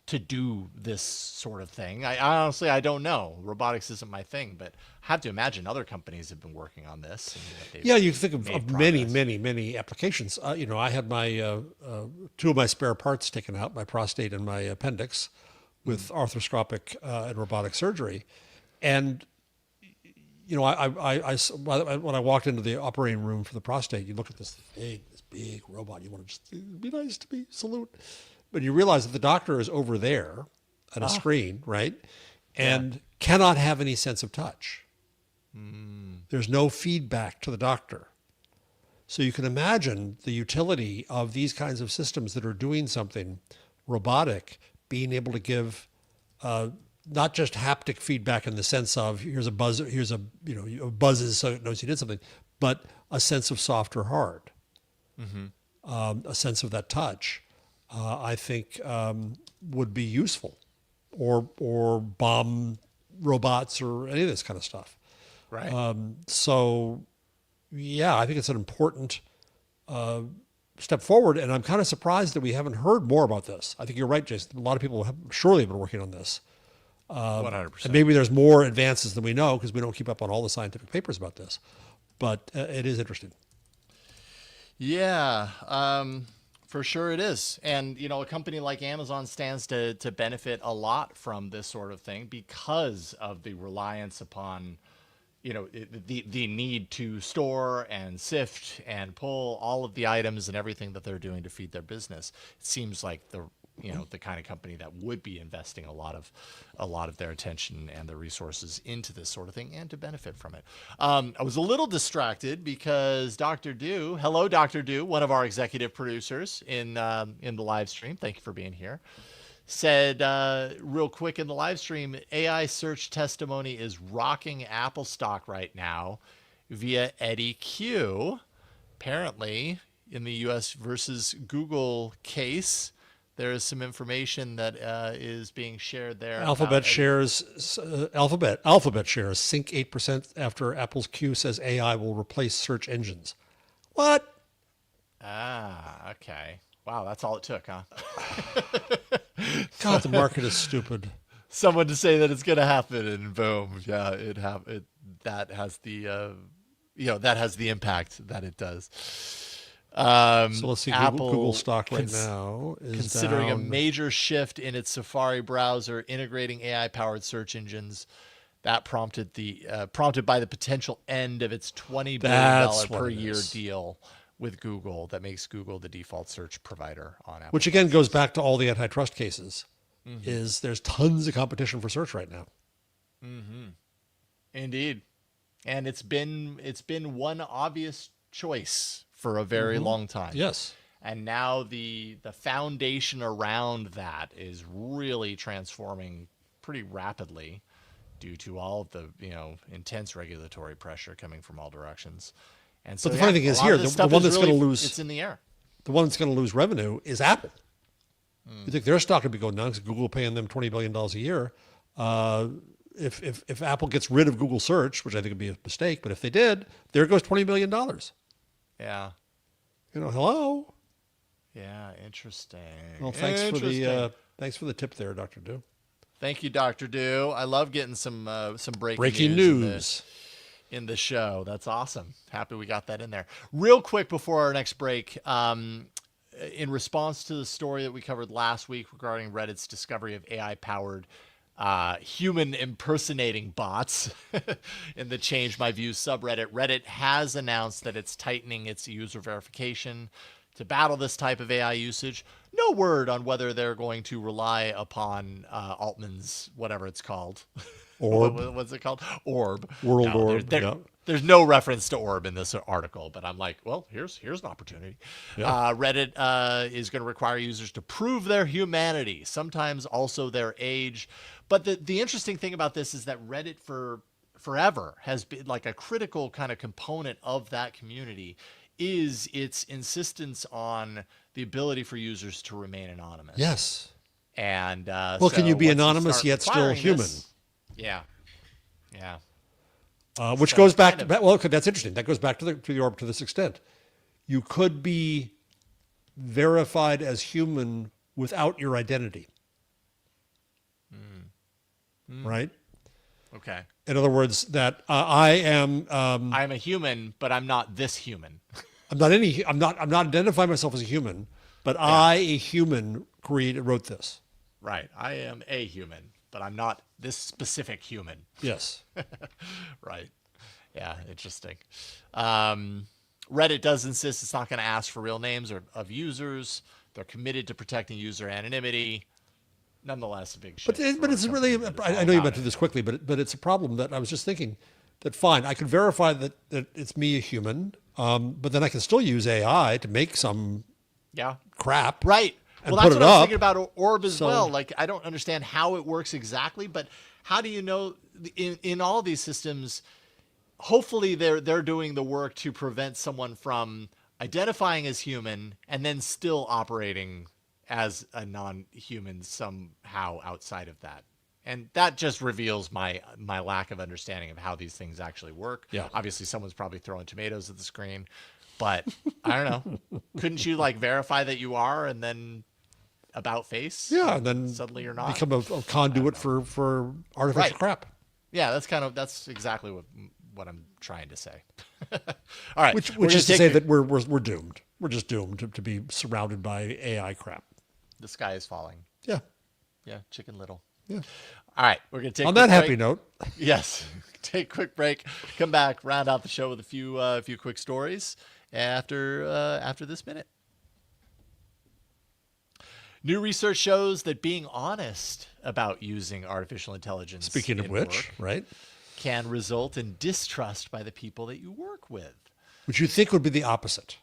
to do this sort of thing. I honestly, I don't know. Robotics isn't my thing, but I have to imagine other companies have been working on this. Yeah, you think of many applications. I had my two of my spare parts taken out, my prostate and my appendix, with arthroscopic and robotic surgery. And when I walked into the operating room for the prostate, you look at this big robot. You want to just, it'd be nice to be salute. But you realize that the doctor is over there on a screen, right? And cannot have any sense of touch. There's no feedback to the doctor. So you can imagine the utility of these kinds of systems that are doing something robotic, being able to give not just haptic feedback in the sense of here's a buzz, buzzes so it knows you did something, but a sense of soft or hard, a sense of that touch. I think would be useful, or bomb robots or any of this kind of stuff. Right. I think it's an important step forward, and I'm kind of surprised that we haven't heard more about this. I think you're right, Jason. A lot of people have surely been working on this. 100%. And maybe there's more advances than we know because we don't keep up on all the scientific papers about this. But it is interesting. Yeah. For sure it is. And, a company like Amazon stands to benefit a lot from this sort of thing because of the reliance upon, the need to store and sift and pull all of the items and everything that they're doing to feed their business. It seems like the kind of company that would be investing a lot of their attention and their resources into this sort of thing and to benefit from it. I was a little distracted because Dr. Du, hello, Dr. Du, one of our executive producers in the live stream, thank you for being here, said real quick in the live stream, AI search testimony is rocking Apple stock right now via Eddie Q. Apparently, in the U.S. versus Google case, there is some information that is being shared there. Alphabet shares sink 8% after Apple's Q says AI will replace search engines. What? Okay. Wow, that's all it took, huh? God, the market is stupid. someone to say that it's going to happen, and boom, yeah, that has the that has the impact that it does. So let's see, Apple Google stock right now is considering a down. major shift in its Safari browser, integrating AI-powered search engines. That prompted by the potential end of its $20 billion per year deal with Google that makes Google the default search provider on Apple. Which again goes back to all the antitrust cases. Is there's tons of competition for search right now. Indeed. And it's been one obvious choice for a very long time. Yes. And now the foundation around that is really transforming pretty rapidly due to all of the intense regulatory pressure coming from all directions. And so, but the funny thing is here, the one that's going to lose, it's in the air. The one that's going to lose revenue is Apple. You think their stock would be going down because Google paying them $20 billion a year? If Apple gets rid of Google Search, which I think would be a mistake, but if they did, there goes $20 billion. Yeah. Hello. Yeah, interesting. Well, thanks for the tip there, Dr. Do. Thank you, Dr. Do. I love getting some breaking news in the show. That's awesome. Happy we got that in there. Real quick before our next break, in response to the story that we covered last week regarding Reddit's discovery of AI-powered human impersonating bots in the Change My Views subreddit, Reddit has announced that it's tightening its user verification to battle this type of AI usage. No word on whether they're going to rely upon Altman's, whatever it's called. Orb. What's it called? Orb. Orb. There's no reference to Orb in this article, but I'm like, well, here's an opportunity. Yeah. Reddit is going to require users to prove their humanity, sometimes also their age. But the interesting thing about this is that Reddit forever has been like a critical kind of component of that community is its insistence on the ability for users to remain anonymous. Yes. And can you be anonymous yet still human? Yeah. Which goes back to that's interesting. That goes back to the orb to this extent. You could be verified as human without your identity. Right? Okay. In other words, that I am. I'm a human, but I'm not this human. I'm not identifying myself as a human, but I, a human, wrote this. Right. I am a human, but I'm not this specific human. Yes. Right. Yeah. Interesting. Reddit does insist it's not going to ask for real names of users. They're committed to protecting user anonymity. Nonetheless, a big shift. But it's really, I know you went through this quickly, but it's a problem that I was just thinking that fine, I could verify that it's me, a human, but then I can still use AI to make some crap. Right. Well, that's what I was thinking about Orb as well. Like, I don't understand how it works exactly, but how do you know in all these systems, hopefully they're doing the work to prevent someone from identifying as human and then still operating as a non-human somehow outside of that. And that just reveals my lack of understanding of how these things actually work. Yeah. Obviously, someone's probably throwing tomatoes at the screen, but I don't know. Couldn't you verify that you are and then about face? Yeah, and then suddenly you're not. Become a conduit for artificial crap. Yeah, that's exactly what I'm trying to say. All right, which is to say that we're doomed. We're just doomed to be surrounded by AI crap. The sky is falling. Yeah. Yeah, Chicken Little. Yeah. All right, we're going to take on that happy note. Yes, take a quick break. Come back, round out the show with a few quick stories after this minute. New research shows that being honest about using artificial intelligence, speaking of which, right, can result in distrust by the people that you work with. Which you think would be the opposite,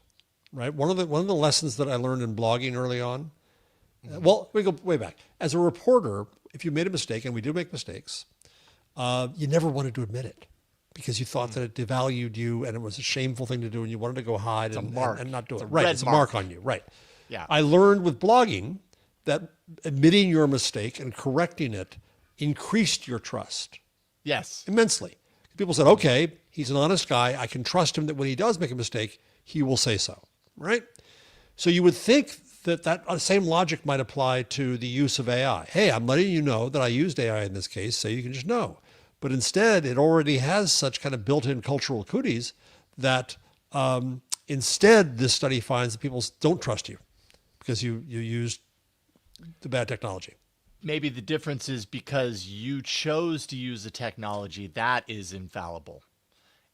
right? One of the lessons that I learned in blogging early on. Well, we go way back. As a reporter, if you made a mistake, and we do make mistakes, you never wanted to admit it because you thought that it devalued you and it was a shameful thing to do, and you wanted to go hide and not do it. Right, it's a mark on you. Right. Yeah. I learned with blogging that admitting your mistake and correcting it increased your trust. Yes. Immensely. People said, okay, he's an honest guy. I can trust him that when he does make a mistake, he will say so. Right? So you would think that same logic might apply to the use of AI. Hey, I'm letting you know that I used AI in this case, so you can just know. But instead, it already has such kind of built-in cultural cooties that instead, this study finds that people don't trust you because you used the bad technology. Maybe the difference is because you chose to use a technology that is infallible.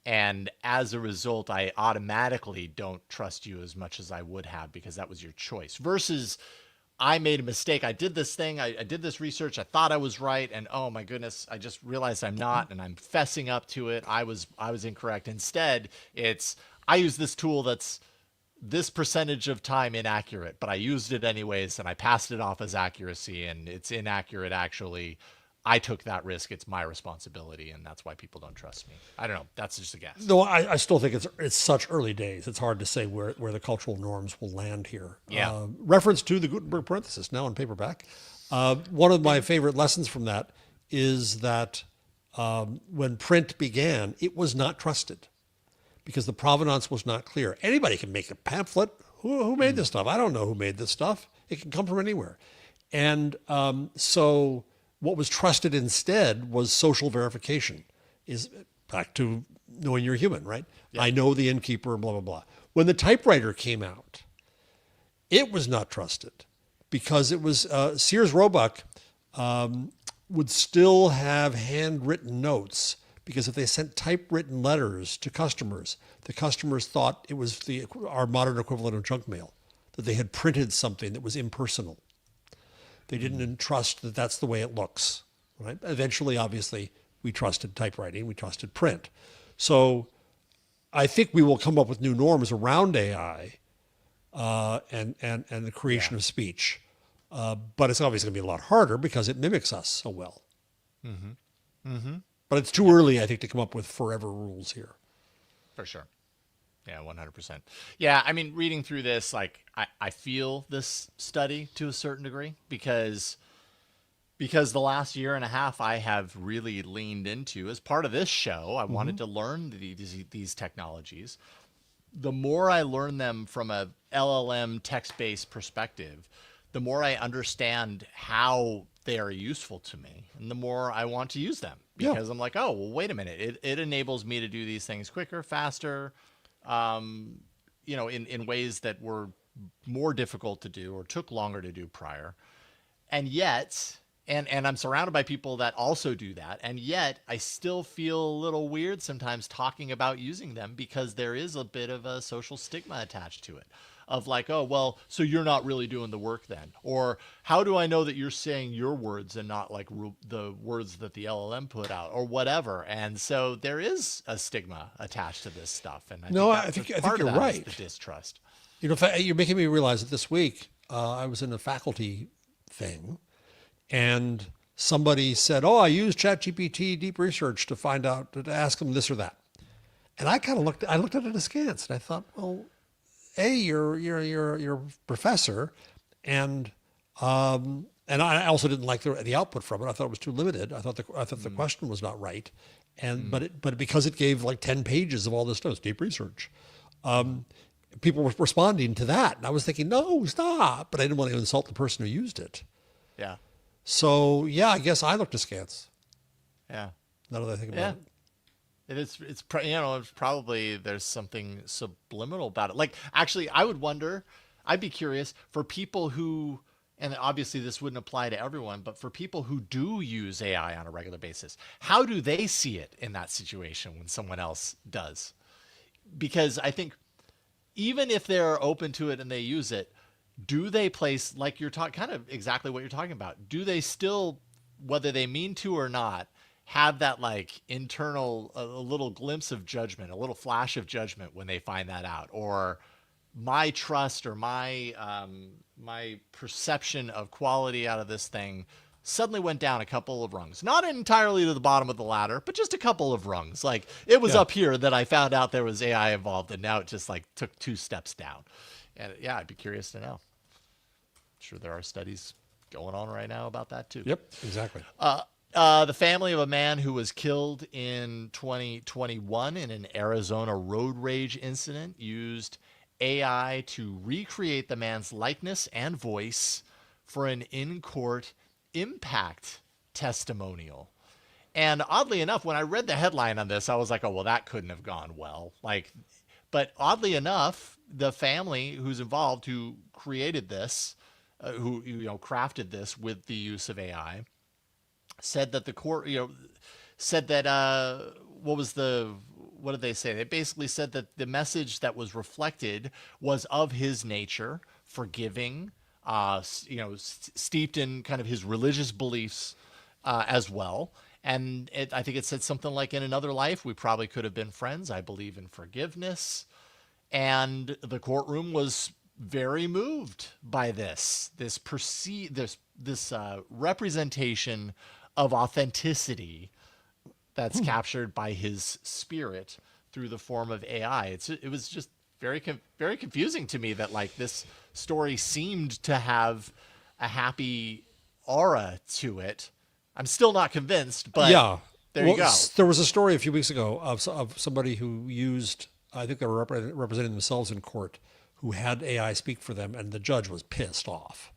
And as a result, I automatically don't trust you as much as I would have because that was your choice. Versus, I made a mistake. I did this thing. I did this research. I thought I was right, and oh my goodness, I just realized I'm not, and I'm fessing up to it. I was incorrect. Instead, it's I use this tool that's this percentage of time inaccurate, but I used it anyways, and I passed it off as accuracy, and it's inaccurate actually. I took that risk. It's my responsibility, and that's why people don't trust me. I don't know. That's just a guess. No, I still think it's such early days. It's hard to say where the cultural norms will land here. Yeah. Reference to the Gutenberg parenthesis, now in paperback. One of my favorite lessons from that is that when print began, it was not trusted because the provenance was not clear. Anybody can make a pamphlet. Who made this stuff? I don't know who made this stuff. It can come from anywhere. And so what was trusted instead was social verification, is back to knowing you're human, right? Yeah. I know the innkeeper, blah, blah, blah. When the typewriter came out, it was not trusted because it was Sears Roebuck would still have handwritten notes because if they sent typewritten letters to customers, the customers thought it was our modern equivalent of junk mail, that they had printed something that was impersonal. They didn't trust that that's the way it looks, right? Eventually, obviously, we trusted typewriting, we trusted print. So I think we will come up with new norms around AI and the creation of speech. But it's obviously going to be a lot harder because it mimics us so well. Mm-hmm. Mm-hmm. But it's too early, I think, to come up with forever rules here. For sure. Yeah, 100%. Yeah, I mean, reading through this, like, I feel this study to a certain degree because the last year and a half I have really leaned into, as part of this show, I wanted to learn these technologies. The more I learn them from a LLM text-based perspective, the more I understand how they are useful to me, and the more I want to use them because I'm like, oh, well, wait a minute. It enables me to do these things quicker, faster, in ways that were more difficult to do or took longer to do prior. And yet, and I'm surrounded by people that also do that. And yet I still feel a little weird sometimes talking about using them because there is a bit of a social stigma attached to it of like, oh, well, so you're not really doing the work then. Or how do I know that you're saying your words and not like the words that the LLM put out or whatever? And so there is a stigma attached to this stuff. And I think you're right. The distrust. You know, you're making me realize that this week I was in a faculty thing and somebody said, oh, I used ChatGPT deep research to find out, to ask them this or that. And I kind of looked at it askance and I thought, well, you're a professor, and I also didn't like the output from it. I thought it was too limited. I thought the question was not right, but because it gave like 10 pages of all this stuff, it's deep research. People were responding to that, and I was thinking, no, stop. But I didn't want to insult the person who used it. Yeah. So yeah, I guess I looked askance. Yeah. Now that I think about it. It's probably there's something subliminal about it. Like, actually, I'd be curious for people who, and obviously this wouldn't apply to everyone, but for people who do use AI on a regular basis, how do they see it in that situation when someone else does? Because I think even if they're open to it and they use it, do they place, like you're talking, kind of exactly what you're talking about, do they still, whether they mean to or not, have that like internal, a little glimpse of judgment, a little flash of judgment when they find that out? Or my trust or my perception of quality out of this thing suddenly went down a couple of rungs, not entirely to the bottom of the ladder, but just a couple of rungs. Like it was up here that I found out there was AI involved, and now it just like took 2 steps down. And yeah, I'd be curious to know. I'm sure there are studies going on right now about that too. Yep, exactly. The family of a man who was killed in 2021 in an Arizona road rage incident used AI to recreate the man's likeness and voice for an in-court impact testimonial. And oddly enough, when I read the headline on this, I was like, oh, well, that couldn't have gone well. Like, but oddly enough, the family who's involved, who created this, who crafted this with the use of AI, said that the court, said that what did they say? They basically said that the message that was reflected was of his nature, forgiving, steeped in kind of his religious beliefs as well. And I think it said something like, in another life, we probably could have been friends. I believe in forgiveness. And the courtroom was very moved by this representation of authenticity that's captured by his spirit through the form of AI. It was just very confusing to me that like this story seemed to have a happy aura to it. I'm still not convinced, but Yeah. there you go. There was a story a few weeks ago of somebody who used, I think they were representing themselves in court, who had AI speak for them, and the judge was pissed off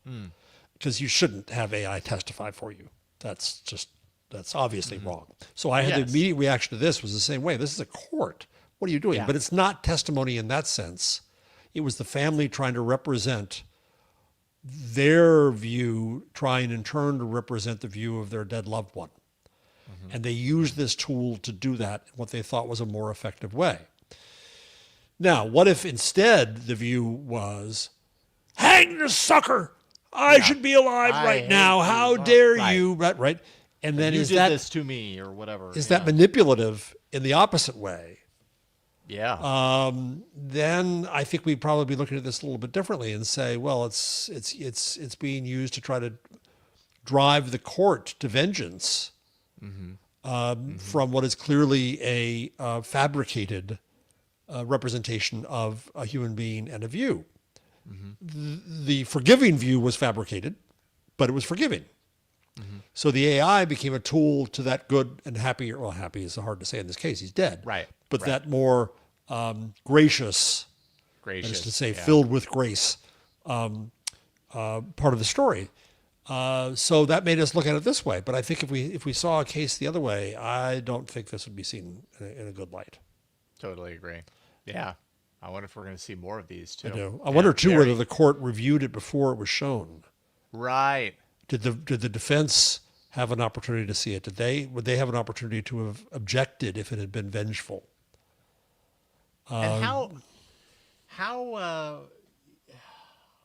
because you shouldn't have AI testify for you. That's obviously wrong. So I had the immediate reaction to this was the same way. This is a court. What are you doing? Yeah. But it's not testimony in that sense. It was the family trying to represent their view, trying in turn to represent the view of their dead loved one. And they used this tool to do that in what they thought was a more effective way. Now, what if instead the view was, hang the sucker! I should be alive right now. How dare you? Right. And then You is did that this to me or whatever. is that manipulative in the opposite way? Yeah. Then I think we'd probably be looking at this a little bit differently and say, well, it's being used to try to drive the court to vengeance from what is clearly a fabricated representation of a human being and a view. The forgiving view was fabricated, but it was forgiving. So the AI became a tool to that good and happy, well, happy is hard to say in this case, he's dead. Right. But that more gracious, that is to say, filled with grace, part of the story. So that made us look at it this way. But I think if we saw a case the other way, I don't think this would be seen in a good light. Totally agree. Yeah. I wonder if we're going to see more of these too. I do. I wonder too whether the court reviewed it before it was shown. Right. Did the defense have an opportunity to see it? Would they have an opportunity to have objected if it had been vengeful? And how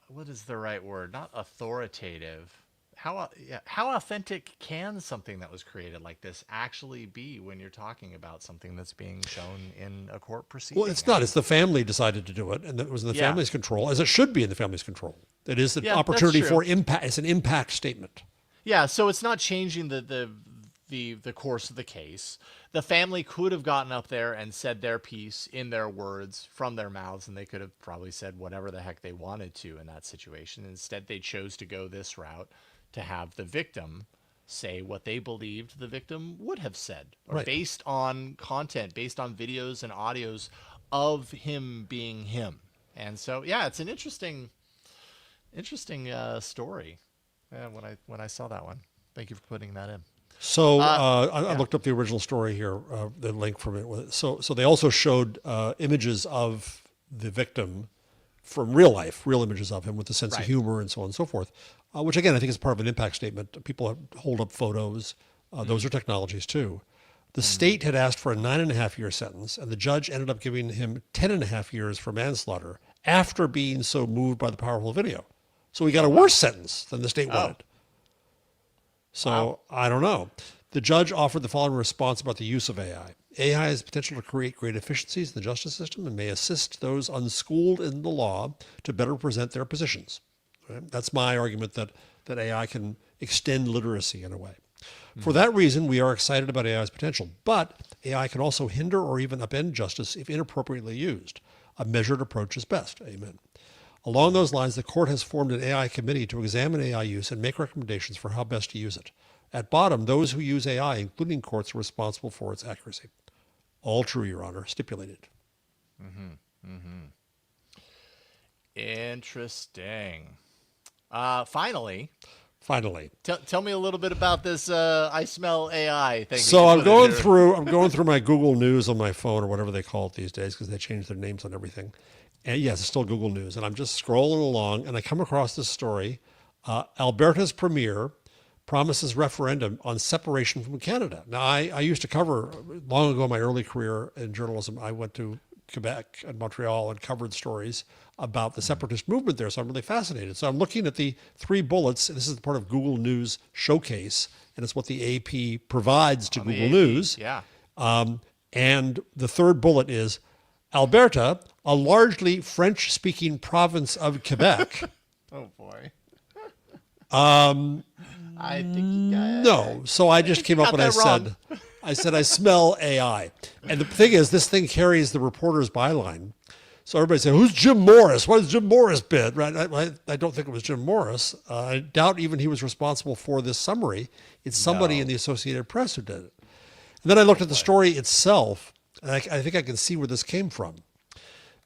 what is the right word? Not authoritative. How authentic can something that was created like this actually be when you're talking about something that's being shown in a court proceeding? Well, it's not. It's the family decided to do it, and it was in the family's control, as it should be in the family's control. It is the opportunity for impact. It's an impact statement. Yeah, so it's not changing the course of the case. The family could have gotten up there and said their piece in their words from their mouths, and they could have probably said whatever the heck they wanted to in that situation. Instead, they chose to go this route to have the victim say what they believed the victim would have said, or based on content, based on videos and audios of him being him. And so, yeah, it's an interesting story. Yeah, when I saw that one, thank you for putting that in. So I looked up the original story here, the link from it. So they also showed images of the victim from real life, real images of him with a sense of humor and so on and so forth, which again, I think is part of an impact statement. People hold up photos. Those are technologies too. The state had asked for a 9.5-year sentence, and the judge ended up giving him 10.5 years for manslaughter after being so moved by the powerful video. So he got a worse sentence than the state wanted. So I don't know. The judge offered the following response about the use of AI. AI has potential to create great efficiencies in the justice system and may assist those unschooled in the law to better present their positions. Right? That's my argument that AI can extend literacy in a way. For that reason, we are excited about AI's potential, but AI can also hinder or even upend justice if inappropriately used. A measured approach is best. Amen. Along those lines, the court has formed an AI committee to examine AI use and make recommendations for how best to use it. At bottom, those who use AI, including courts, are responsible for its accuracy. All true, Your Honor. Stipulated. Interesting. Finally, Finally. tell me a little bit about this I smell AI thing. So I'm going through my Google News on my phone or whatever they call it these days because they changed their names on everything. And yes, it's still Google News. And I'm just scrolling along and I come across this story. Alberta's premier promises referendum on separation from Canada. Now, I used to cover, long ago in my early career in journalism, I went to Quebec and Montreal and covered stories about the separatist movement there. So I'm really fascinated. So I'm looking at the 3 bullets. This is part of Google News Showcase, and it's what the AP provides to Google News. Yeah. And the 3rd bullet is Alberta, a largely French-speaking province of Quebec. Oh, boy. I think you got it. No. So I just came up and I said, I smell AI. And the thing is, this thing carries the reporter's byline. So everybody said, who's Jim Morris? What has Jim Morris been? Right? I don't think it was Jim Morris. I doubt even he was responsible for this summary. It's somebody in the Associated Press who did it. And then I looked at the story itself, and I think I can see where this came from.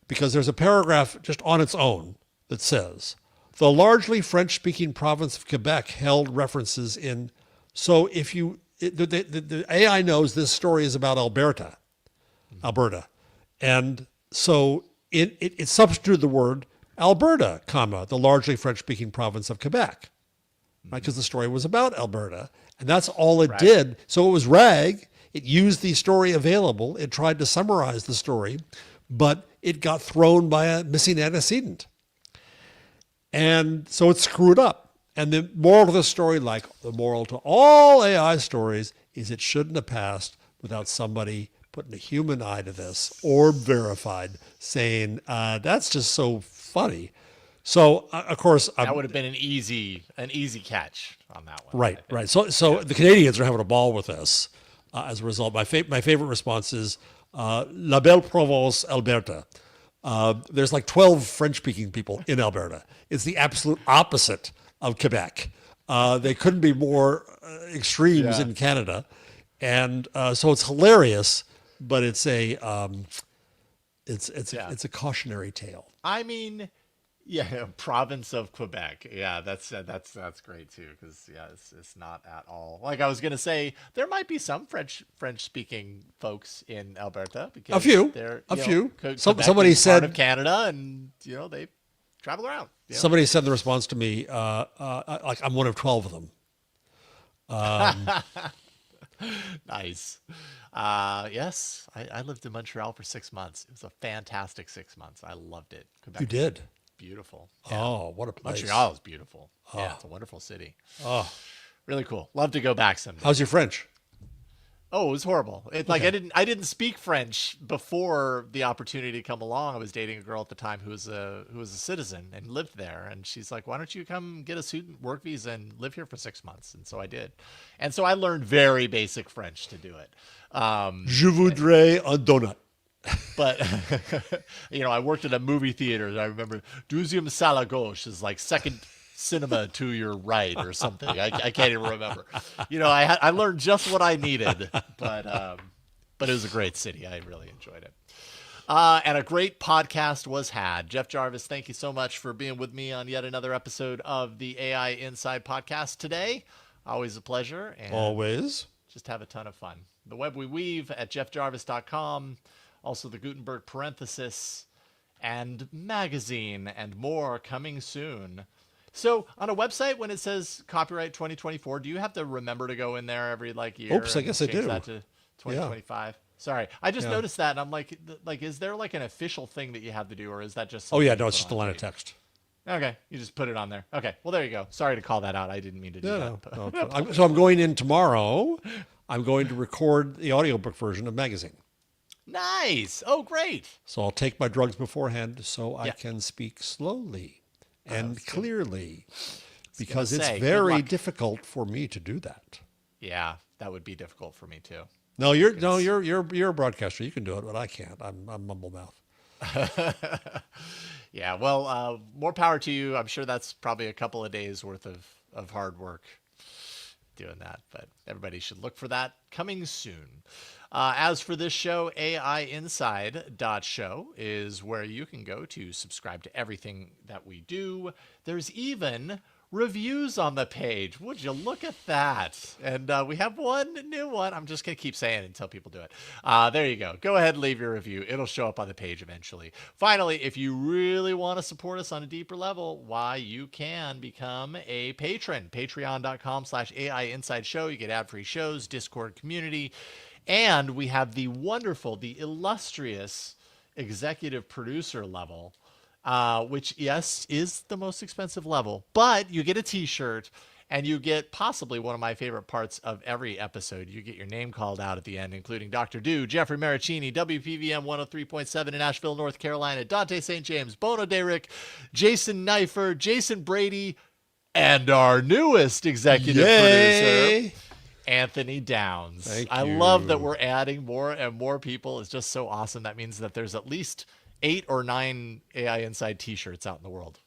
Because there's a paragraph just on its own that says, the largely French-speaking province of Quebec held references in. So if you, the AI knows this story is about Alberta. And so it substituted the word Alberta, comma, the largely French-speaking province of Quebec, right? Because the story was about Alberta. And that's all it did. So it was RAG. It used the story available. It tried to summarize the story, but it got thrown by a missing antecedent. And so it screwed up. And the moral of the story, like the moral to all AI stories, is it shouldn't have passed without somebody putting a human eye to this or verified saying, that's just so funny. So, of course, that would have been an easy catch on that one. Right. So the Canadians are having a ball with this as a result. My favorite response is La Belle Province, Alberta. There's like 12 French-speaking people in Alberta. It's the absolute opposite of Quebec. They couldn't be more extremes in Canada. And so it's hilarious, but it's a cautionary tale. I mean, yeah, province of Quebec. Yeah, that's great too, because it's not at all like I was gonna say. There might be some French speaking folks in Alberta because a few. Somebody said part of Canada, and they travel around. Somebody said in the response to me, like I'm one of 12 of them. Nice. Yes, I lived in Montreal for 6 months. It was a fantastic 6 months. I loved it. Quebec. You did? Beautiful. Yeah. Oh, what a place. Montreal is beautiful. Oh. Yeah, it's a wonderful city. Oh, really cool. Love to go back someday. How's your French? Oh, it was horrible. Like I didn't speak French before the opportunity to come along. I was dating a girl at the time who was a citizen and lived there, and she's like, "Why don't you come get a student work visa and live here for 6 months?" And so I did, and so I learned very basic French to do it. Je voudrais un donut. But I worked at a movie theater. And I remember deuxième salle à gauche is like second cinema to your right or something. I can't even remember. I learned just what I needed, but it was a great city. I really enjoyed it. And a great podcast was had. Jeff Jarvis, thank you so much for being with me on yet another episode of the AI Inside podcast today. Always a pleasure. And always. Just have a ton of fun. The Web We Weave at jeffjarvis.com. Also the Gutenberg parenthesis and magazine and more coming soon. So on a website, when it says copyright 2024, do you have to remember to go in there every year? Oops, I guess I do. That to 2025. Yeah. Sorry, I just noticed that, and I'm like, is there like an official thing that you have to do, or is that just? Oh yeah, no, it's just a line of text. Okay, you just put it on there. Okay, well there you go. Sorry to call that out. I didn't mean to do that. No. So I'm going in tomorrow. I'm going to record the audiobook version of magazine. Nice. Oh, great. So I'll take my drugs beforehand so I can speak slowly and clearly because it's very difficult for me to do that. Yeah, that would be difficult for me too. No, you're a broadcaster. You can do it, but I can't. I'm mumble mouth. Yeah, well, more power to you. I'm sure that's probably a couple of days worth of hard work doing that, but everybody should look for that coming soon. As for this show, AIinside.show is where you can go to subscribe to everything that we do. There's even reviews on the page. Would you look at that? And we have one new one. I'm just going to keep saying it until people do it. There you go. Go ahead and leave your review. It'll show up on the page eventually. Finally, if you really want to support us on a deeper level, why, you can become a patron. Patreon.com/AI Inside Show. You get ad-free shows, Discord community, and we have the wonderful, the illustrious executive producer level, which, yes, is the most expensive level, but you get a t-shirt and you get possibly one of my favorite parts of every episode. You get your name called out at the end, including Dr. Do, Jeffrey Maricini, WPVM 103.7 in Asheville, North Carolina, Dante St. James, Bono Derrick, Jason Knifer, Jason Brady, and our newest executive producer, Anthony Downs. I love that we're adding more and more people. It's just so awesome. That means that there's at least 8 or 9 AI Inside t-shirts out in the world.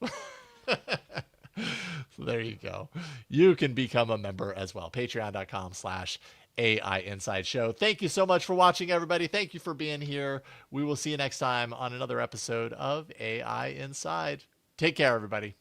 So there you go. You can become a member as well. Patreon.com/AI Inside Show. Thank you so much for watching, everybody. Thank you for being here. We will see you next time on another episode of AI Inside. Take care, everybody.